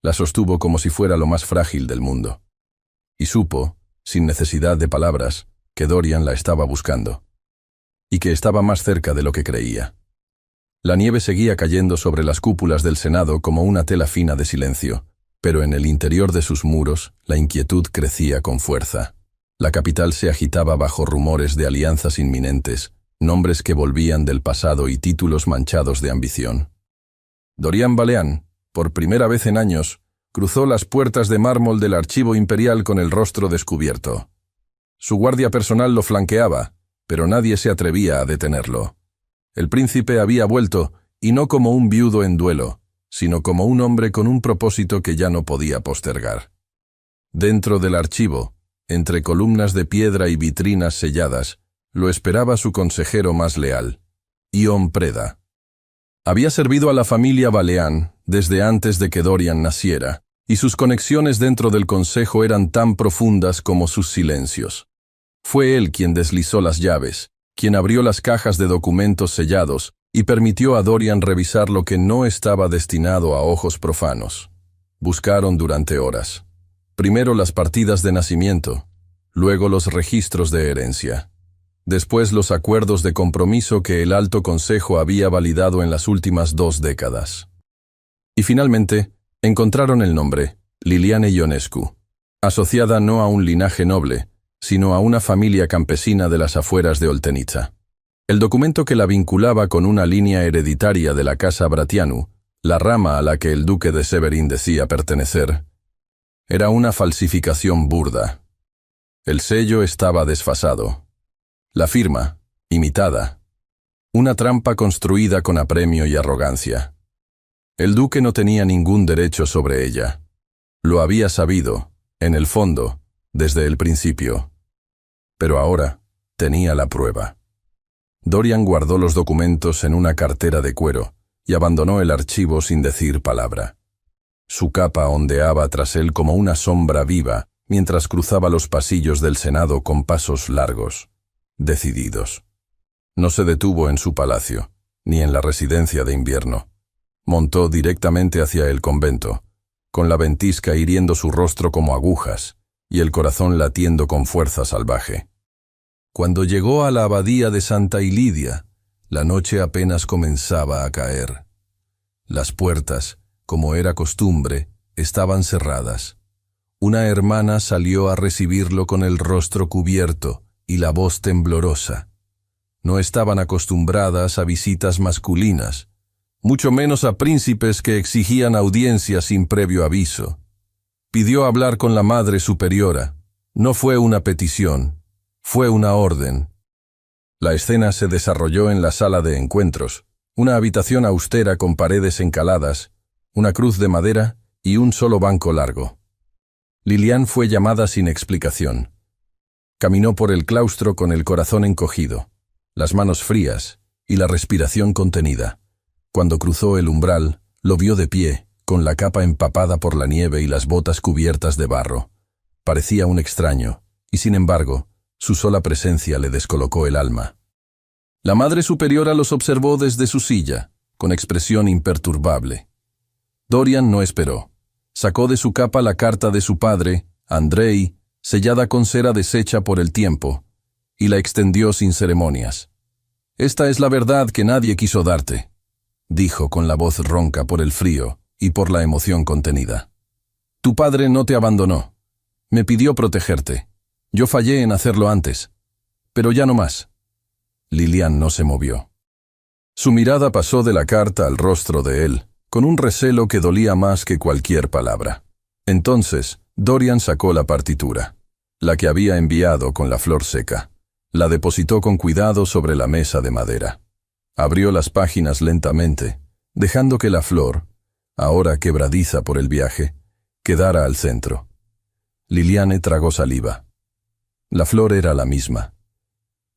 La sostuvo como si fuera lo más frágil del mundo. Y supo, sin necesidad de palabras, que Dorian la estaba buscando. Y que estaba más cerca de lo que creía. La nieve seguía cayendo sobre las cúpulas del Senado como una tela fina de silencio, pero en el interior de sus muros la inquietud crecía con fuerza. La capital se agitaba bajo rumores de alianzas inminentes, nombres que volvían del pasado y títulos manchados de ambición. Dorian Baleán, por primera vez en años, cruzó las puertas de mármol del archivo imperial con el rostro descubierto. Su guardia personal lo flanqueaba, pero nadie se atrevía a detenerlo. El príncipe había vuelto, y no como un viudo en duelo, sino como un hombre con un propósito que ya no podía postergar. Dentro del archivo, entre columnas de piedra y vitrinas selladas, lo esperaba su consejero más leal, Ion Preda. Había servido a la familia Baleán desde antes de que Dorian naciera, y sus conexiones dentro del consejo eran tan profundas como sus silencios. Fue él quien deslizó las llaves, quien abrió las cajas de documentos sellados y permitió a Dorian revisar lo que no estaba destinado a ojos profanos. Buscaron durante horas. Primero las partidas de nacimiento, luego los registros de herencia. Después los acuerdos de compromiso que el Alto Consejo había validado en las últimas 2 décadas. Y finalmente, encontraron el nombre, Liliane Ionescu, asociada no a un linaje noble, sino a una familia campesina de las afueras de Oltenitsa. El documento que la vinculaba con una línea hereditaria de la casa Bratianu, la rama a la que el duque de Severin decía pertenecer, era una falsificación burda. El sello estaba desfasado. La firma, imitada. Una trampa construida con apremio y arrogancia. El duque no tenía ningún derecho sobre ella. Lo había sabido, en el fondo, desde el principio. Pero ahora tenía la prueba. Dorian guardó los documentos en una cartera de cuero y abandonó el archivo sin decir palabra. Su capa ondeaba tras él como una sombra viva mientras cruzaba los pasillos del Senado con pasos largos, decididos. No se detuvo en su palacio, ni en la residencia de invierno. Montó directamente hacia el convento, con la ventisca hiriendo su rostro como agujas y el corazón latiendo con fuerza salvaje. Cuando llegó a la abadía de Santa Ilidia, la noche apenas comenzaba a caer. Las puertas, como era costumbre, estaban cerradas. Una hermana salió a recibirlo con el rostro cubierto y la voz temblorosa. No estaban acostumbradas a visitas masculinas, mucho menos a príncipes que exigían audiencia sin previo aviso. Pidió hablar con la Madre Superiora. No fue una petición. Fue una orden. La escena se desarrolló en la sala de encuentros, una habitación austera con paredes encaladas, una cruz de madera y un solo banco largo. Liliane fue llamada sin explicación. Caminó por el claustro con el corazón encogido, las manos frías y la respiración contenida. Cuando cruzó el umbral, lo vio de pie, con la capa empapada por la nieve y las botas cubiertas de barro. Parecía un extraño, y sin embargo, su sola presencia le descolocó el alma. La Madre Superiora los observó desde su silla, con expresión imperturbable. Dorian no esperó. Sacó de su capa la carta de su padre, Andrei, sellada con cera deshecha por el tiempo, y la extendió sin ceremonias. «Esta es la verdad que nadie quiso darte», dijo con la voz ronca por el frío y por la emoción contenida. «Tu padre no te abandonó. Me pidió protegerte. Yo fallé en hacerlo antes, pero ya no más». Liliane no se movió. Su mirada pasó de la carta al rostro de él, con un recelo que dolía más que cualquier palabra. Entonces, Dorian sacó la partitura, la que había enviado con la flor seca. La depositó con cuidado sobre la mesa de madera. Abrió las páginas lentamente, dejando que la flor, ahora quebradiza por el viaje, quedara al centro. Liliane tragó saliva. La flor era la misma.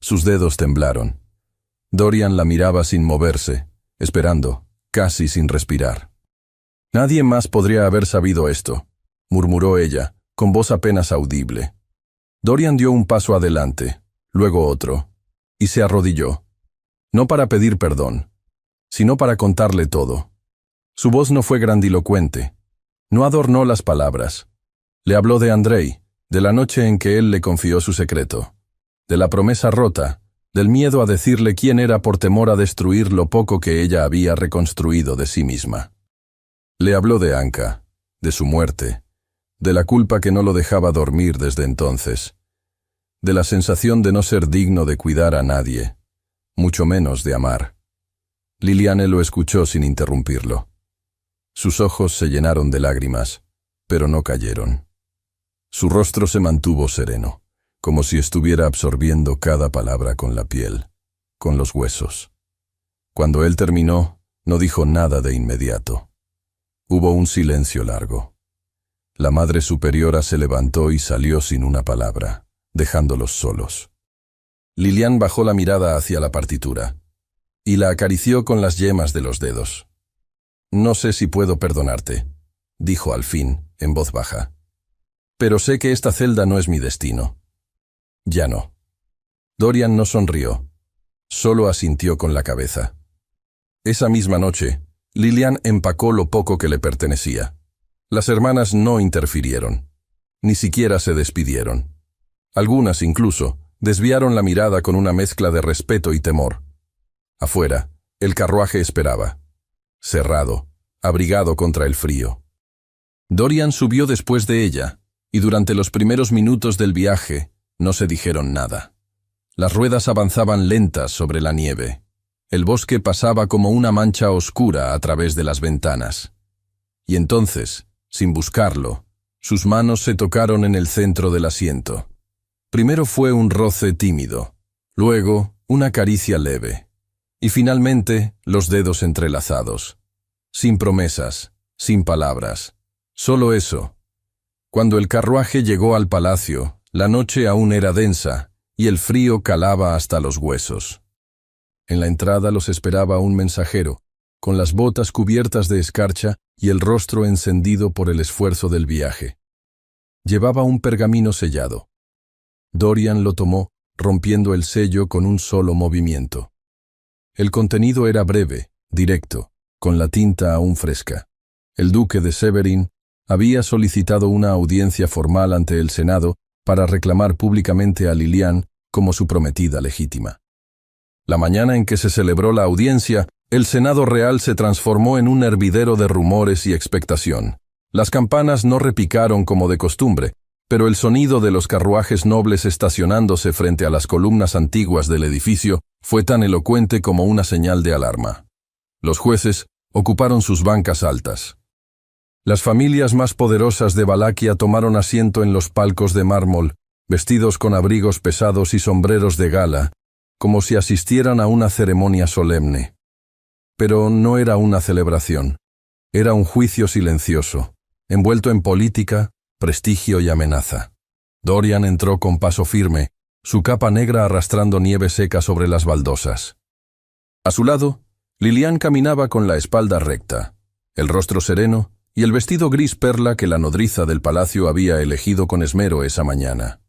Sus dedos temblaron. Dorian la miraba sin moverse, esperando, casi sin respirar. «Nadie más podría haber sabido esto», murmuró ella, con voz apenas audible. Dorian dio un paso adelante, luego otro, y se arrodilló. No para pedir perdón, sino para contarle todo. Su voz no fue grandilocuente, no adornó las palabras. Le habló de Andrei, de la noche en que él le confió su secreto, de la promesa rota, del miedo a decirle quién era por temor a destruir lo poco que ella había reconstruido de sí misma. Le habló de Anka, de su muerte, de la culpa que no lo dejaba dormir desde entonces, de la sensación de no ser digno de cuidar a nadie, mucho menos de amar. Liliane lo escuchó sin interrumpirlo. Sus ojos se llenaron de lágrimas, pero no cayeron. Su rostro se mantuvo sereno, como si estuviera absorbiendo cada palabra con la piel, con los huesos. Cuando él terminó, no dijo nada de inmediato. Hubo un silencio largo. La Madre Superiora se levantó y salió sin una palabra, dejándolos solos. Liliane bajó la mirada hacia la partitura y la acarició con las yemas de los dedos. «No sé si puedo perdonarte», dijo al fin, en voz baja. «Pero sé que esta celda no es mi destino». «Ya no». Dorian no sonrió, solo asintió con la cabeza. Esa misma noche, Lilian empacó lo poco que le pertenecía. Las hermanas no interfirieron. Ni siquiera se despidieron. Algunas, incluso, desviaron la mirada con una mezcla de respeto y temor. Afuera, el carruaje esperaba. Cerrado, abrigado contra el frío. Dorian subió después de ella, y durante los primeros minutos del viaje no se dijeron nada. Las ruedas avanzaban lentas sobre la nieve. El bosque pasaba como una mancha oscura a través de las ventanas. Y entonces, sin buscarlo, sus manos se tocaron en el centro del asiento. Primero fue un roce tímido, luego una caricia leve, y finalmente los dedos entrelazados. Sin promesas, sin palabras, solo eso. Cuando el carruaje llegó al palacio, la noche aún era densa, y el frío calaba hasta los huesos. En la entrada los esperaba un mensajero, con las botas cubiertas de escarcha y el rostro encendido por el esfuerzo del viaje. Llevaba un pergamino sellado. Dorian lo tomó, rompiendo el sello con un solo movimiento. El contenido era breve, directo, con la tinta aún fresca. El duque de Severin había solicitado una audiencia formal ante el Senado para reclamar públicamente a Lilian como su prometida legítima. La mañana en que se celebró la audiencia, el Senado Real se transformó en un hervidero de rumores y expectación. Las campanas no repicaron como de costumbre, pero el sonido de los carruajes nobles estacionándose frente a las columnas antiguas del edificio fue tan elocuente como una señal de alarma. Los jueces ocuparon sus bancas altas. Las familias más poderosas de Valaquia tomaron asiento en los palcos de mármol, vestidos con abrigos pesados y sombreros de gala, como si asistieran a una ceremonia solemne. Pero no era una celebración. Era un juicio silencioso, envuelto en política, prestigio y amenaza. Dorian entró con paso firme, su capa negra arrastrando nieve seca sobre las baldosas. A su lado, Lilian caminaba con la espalda recta, el rostro sereno y el vestido gris perla que la nodriza del palacio había elegido con esmero esa mañana.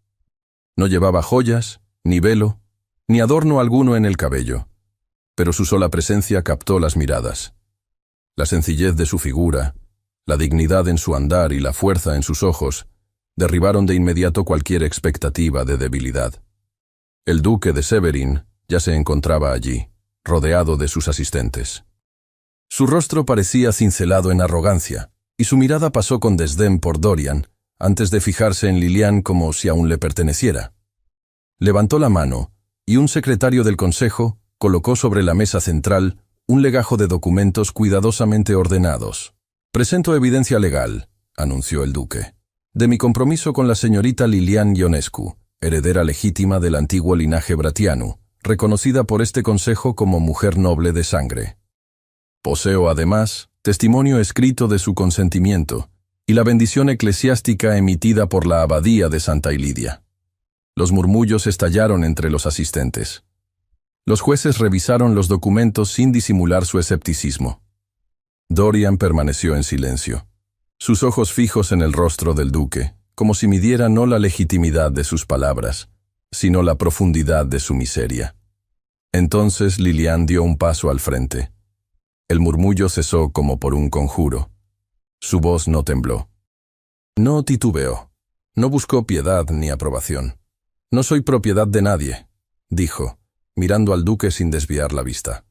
No llevaba joyas, ni velo, ni adorno alguno en el cabello, pero su sola presencia captó las miradas. La sencillez de su figura, la dignidad en su andar y la fuerza en sus ojos derribaron de inmediato cualquier expectativa de debilidad. El duque de Severin ya se encontraba allí, rodeado de sus asistentes. Su rostro parecía cincelado en arrogancia, y su mirada pasó con desdén por Dorian, antes de fijarse en Lilian como si aún le perteneciera. Levantó la mano, y un secretario del consejo colocó sobre la mesa central un legajo de documentos cuidadosamente ordenados. «Presento evidencia legal», anunció el duque, «de mi compromiso con la señorita Lilian Ionescu, heredera legítima del antiguo linaje Bratianu, reconocida por este consejo como mujer noble de sangre. Poseo, además, testimonio escrito de su consentimiento y la bendición eclesiástica emitida por la abadía de Santa Ilidia». Los murmullos estallaron entre los asistentes. Los jueces revisaron los documentos sin disimular su escepticismo. Dorian permaneció en silencio, sus ojos fijos en el rostro del duque, como si midiera no la legitimidad de sus palabras, sino la profundidad de su miseria. Entonces Lilian dio un paso al frente. El murmullo cesó como por un conjuro. Su voz no tembló. No titubeó. No buscó piedad ni aprobación. «No soy propiedad de nadie», dijo, mirando al duque sin desviar la vista.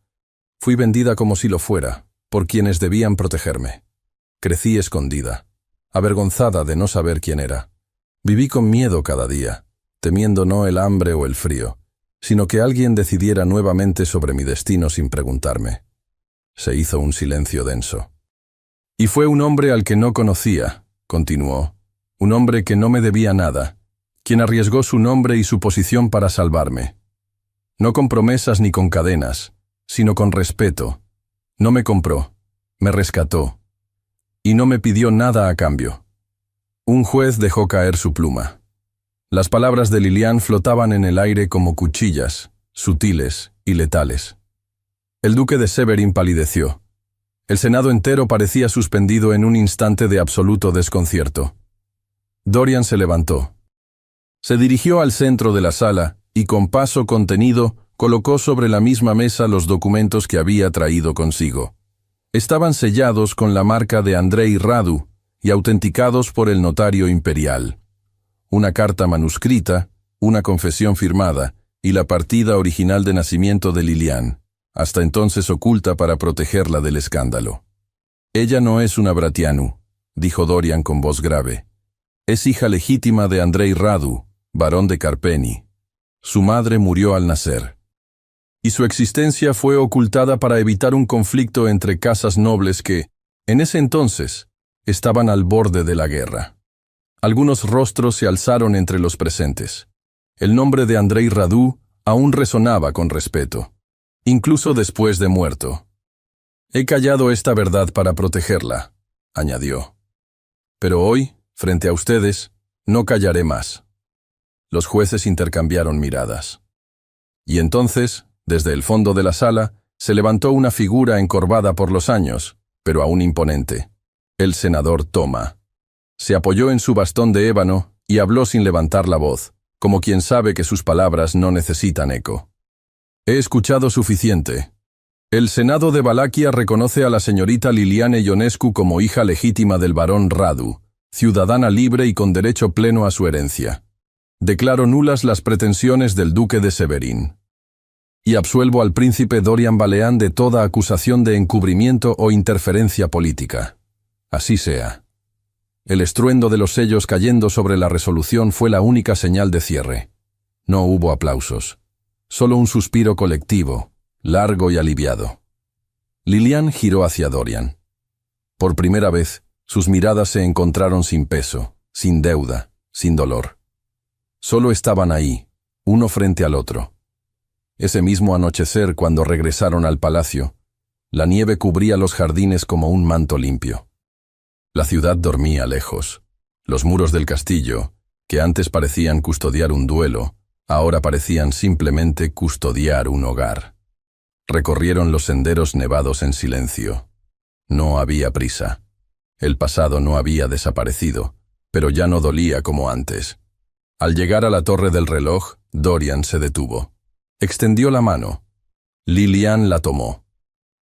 «Fui vendida como si lo fuera, por quienes debían protegerme. Crecí escondida, avergonzada de no saber quién era. Viví con miedo cada día, temiendo no el hambre o el frío, sino que alguien decidiera nuevamente sobre mi destino sin preguntarme». Se hizo un silencio denso. «Y fue un hombre al que no conocía», continuó, «un hombre que no me debía nada, quien arriesgó su nombre y su posición para salvarme. No con promesas ni con cadenas, sino con respeto. No me compró, me rescató, y no me pidió nada a cambio». Un juez dejó caer su pluma. Las palabras de Lilian flotaban en el aire como cuchillas, sutiles y letales. El duque de Severin palideció. El senado entero parecía suspendido en un instante de absoluto desconcierto. Dorian se levantó. Se dirigió al centro de la sala y con paso contenido Colocó sobre la misma mesa los documentos que había traído consigo. Estaban sellados con la marca de Andrei Radu y autenticados por el notario imperial. Una carta manuscrita, una confesión firmada y la partida original de nacimiento de Lilian, hasta entonces oculta para protegerla del escándalo. «Ella no es una Bratianu», dijo Dorian con voz grave. «Es hija legítima de Andrei Radu, barón de Carpeni. Su madre murió al nacer. Y su existencia fue ocultada para evitar un conflicto entre casas nobles que, en ese entonces, estaban al borde de la guerra». Algunos rostros se alzaron entre los presentes. El nombre de Andrei Radu aún resonaba con respeto, incluso después de muerto. «He callado esta verdad para protegerla», añadió. «Pero hoy, frente a ustedes, no callaré más». Los jueces intercambiaron miradas. Y entonces, desde el fondo de la sala, se levantó una figura encorvada por los años, pero aún imponente. El senador Toma. Se apoyó en su bastón de ébano y habló sin levantar la voz, como quien sabe que sus palabras no necesitan eco. «He escuchado suficiente. El Senado de Valaquia reconoce a la señorita Liliane Ionescu como hija legítima del barón Radu, ciudadana libre y con derecho pleno a su herencia. Declaro nulas las pretensiones del duque de Severín. Y absuelvo al príncipe Dorian Baleán de toda acusación de encubrimiento o interferencia política. Así sea». El estruendo de los sellos cayendo sobre la resolución fue la única señal de cierre. No hubo aplausos. Solo un suspiro colectivo, largo y aliviado. Lilian giró hacia Dorian. Por primera vez, sus miradas se encontraron sin peso, sin deuda, sin dolor. Solo estaban ahí, uno frente al otro. Ese mismo anochecer, cuando regresaron al palacio, la nieve cubría los jardines como un manto limpio. La ciudad dormía lejos. Los muros del castillo, que antes parecían custodiar un duelo, ahora parecían simplemente custodiar un hogar. Recorrieron los senderos nevados en silencio. No había prisa. El pasado no había desaparecido, pero ya no dolía como antes. Al llegar a la torre del reloj, Dorian se detuvo. Extendió la mano. Lilian la tomó.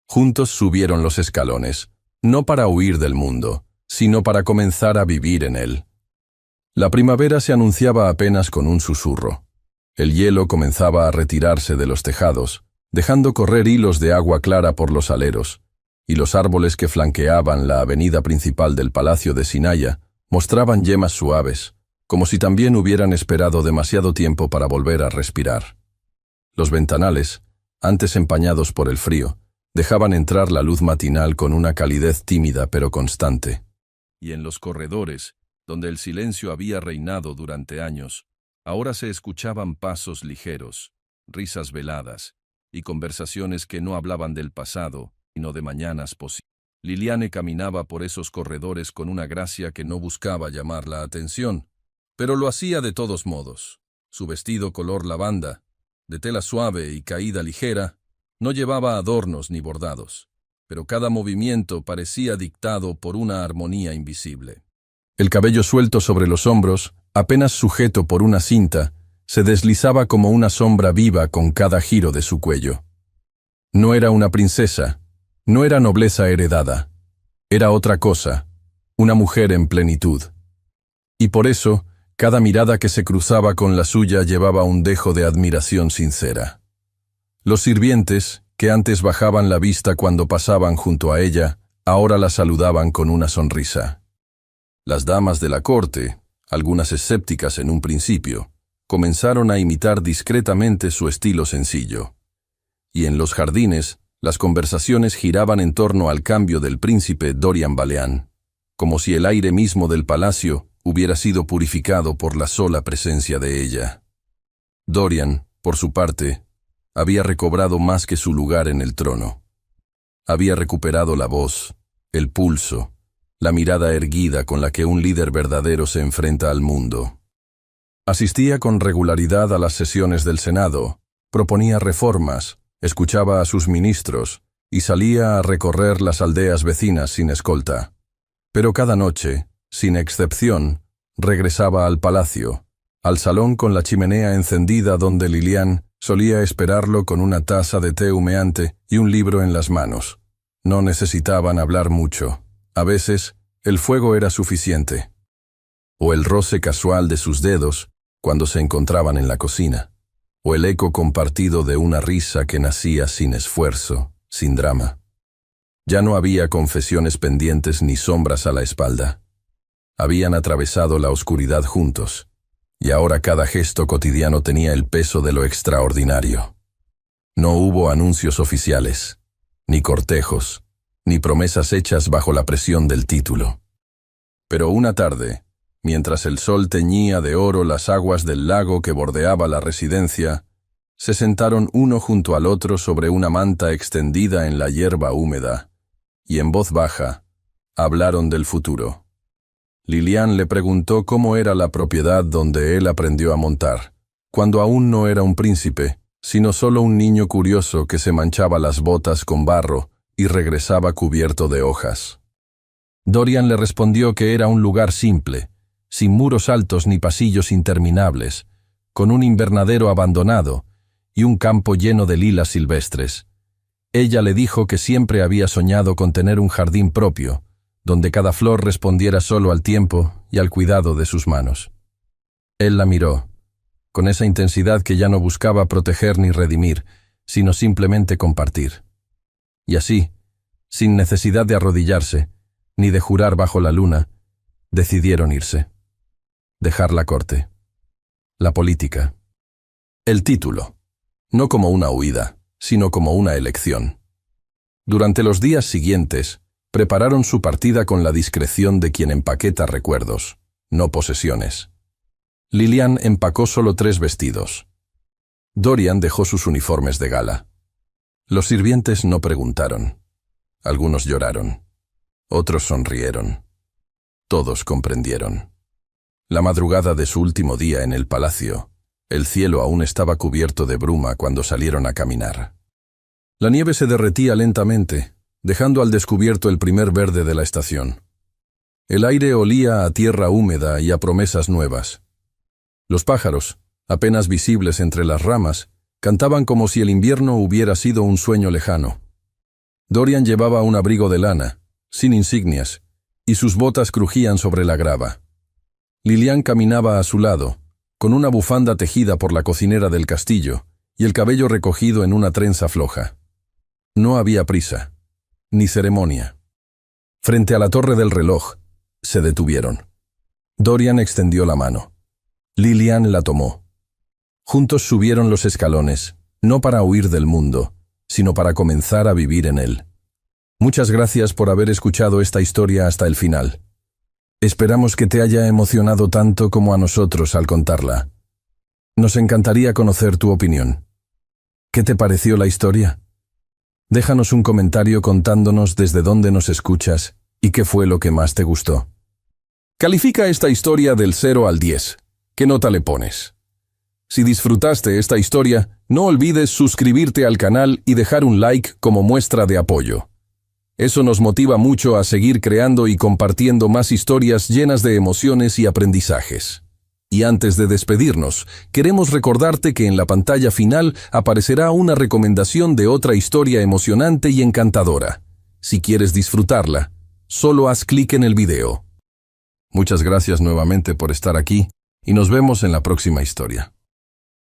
Juntos subieron los escalones, no para huir del mundo, sino para comenzar a vivir en él. La primavera se anunciaba apenas con un susurro. El hielo comenzaba a retirarse de los tejados, dejando correr hilos de agua clara por los aleros, y los árboles que flanqueaban la avenida principal del palacio de Sinaya mostraban yemas suaves, como si también hubieran esperado demasiado tiempo para volver a respirar. Los ventanales, antes empañados por el frío, dejaban entrar la luz matinal con una calidez tímida pero constante. Y en los corredores, donde el silencio había reinado durante años, ahora se escuchaban pasos ligeros, risas veladas y conversaciones que no hablaban del pasado, sino de mañanas posibles. Liliane caminaba por esos corredores con una gracia que no buscaba llamar la atención, pero lo hacía de todos modos. Su vestido color lavanda, de tela suave y caída ligera, no llevaba adornos ni bordados, pero cada movimiento parecía dictado por una armonía invisible. El cabello suelto sobre los hombros, apenas sujeto por una cinta, se deslizaba como una sombra viva con cada giro de su cuello. No era una princesa, no era nobleza heredada, era otra cosa, una mujer en plenitud. Y por eso, cada mirada que se cruzaba con la suya llevaba un dejo de admiración sincera. Los sirvientes, que antes bajaban la vista cuando pasaban junto a ella, ahora la saludaban con una sonrisa. Las damas de la corte, algunas escépticas en un principio, comenzaron a imitar discretamente su estilo sencillo. Y en los jardines, las conversaciones giraban en torno al cambio del príncipe Dorian Baleán, como si el aire mismo del palacio hubiera sido purificado por la sola presencia de ella. Dorian, por su parte, había recobrado más que su lugar en el trono. Había recuperado la voz, el pulso, la mirada erguida con la que un líder verdadero se enfrenta al mundo. Asistía con regularidad a las sesiones del Senado, proponía reformas, escuchaba a sus ministros y salía a recorrer las aldeas vecinas sin escolta. Pero cada noche, sin excepción, regresaba al palacio, al salón con la chimenea encendida donde Lilian solía esperarlo con una taza de té humeante y un libro en las manos. No necesitaban hablar mucho. A veces, el fuego era suficiente. O el roce casual de sus dedos cuando se encontraban en la cocina. O el eco compartido de una risa que nacía sin esfuerzo, sin drama. Ya no había confesiones pendientes ni sombras a la espalda. Habían atravesado la oscuridad juntos, y ahora cada gesto cotidiano tenía el peso de lo extraordinario. No hubo anuncios oficiales, ni cortejos, ni promesas hechas bajo la presión del título. Pero una tarde, mientras el sol teñía de oro las aguas del lago que bordeaba la residencia, se sentaron uno junto al otro sobre una manta extendida en la hierba húmeda, y en voz baja, hablaron del futuro. Lilian le preguntó cómo era la propiedad donde él aprendió a montar, cuando aún no era un príncipe, sino solo un niño curioso que se manchaba las botas con barro y regresaba cubierto de hojas. Dorian le respondió que era un lugar simple, sin muros altos ni pasillos interminables, con un invernadero abandonado y un campo lleno de lilas silvestres. Ella le dijo que siempre había soñado con tener un jardín propio, donde cada flor respondiera solo al tiempo y al cuidado de sus manos. Él la miró, con esa intensidad que ya no buscaba proteger ni redimir, sino simplemente compartir. Y así, sin necesidad de arrodillarse, ni de jurar bajo la luna, decidieron irse. Dejar la corte. La política. El título. No como una huida, sino como una elección. Durante los días siguientes, prepararon su partida con la discreción de quien empaqueta recuerdos, no posesiones. Lilian empacó solo 3 vestidos. Dorian dejó sus uniformes de gala. Los sirvientes no preguntaron. Algunos lloraron. Otros sonrieron. Todos comprendieron. La madrugada de su último día en el palacio, el cielo aún estaba cubierto de bruma cuando salieron a caminar. La nieve se derretía lentamente, dejando al descubierto el primer verde de la estación. El aire olía a tierra húmeda y a promesas nuevas. Los pájaros, apenas visibles entre las ramas, cantaban como si el invierno hubiera sido un sueño lejano. Dorian llevaba un abrigo de lana, sin insignias, y sus botas crujían sobre la grava. Lilian caminaba a su lado, con una bufanda tejida por la cocinera del castillo y el cabello recogido en una trenza floja. No había prisa, ni ceremonia. Frente a la torre del reloj, se detuvieron. Dorian extendió la mano. Lilian la tomó. Juntos subieron los escalones, no para huir del mundo, sino para comenzar a vivir en él. Muchas gracias por haber escuchado esta historia hasta el final. Esperamos que te haya emocionado tanto como a nosotros al contarla. Nos encantaría conocer tu opinión. ¿Qué te pareció la historia? Déjanos un comentario contándonos desde dónde nos escuchas y qué fue lo que más te gustó. Califica esta historia del 0 al 10. ¿Qué nota le pones? Si disfrutaste esta historia, no olvides suscribirte al canal y dejar un like como muestra de apoyo. Eso nos motiva mucho a seguir creando y compartiendo más historias llenas de emociones y aprendizajes. Y antes de despedirnos, queremos recordarte que en la pantalla final aparecerá una recomendación de otra historia emocionante y encantadora. Si quieres disfrutarla, solo haz clic en el video. Muchas gracias nuevamente por estar aquí y nos vemos en la próxima historia.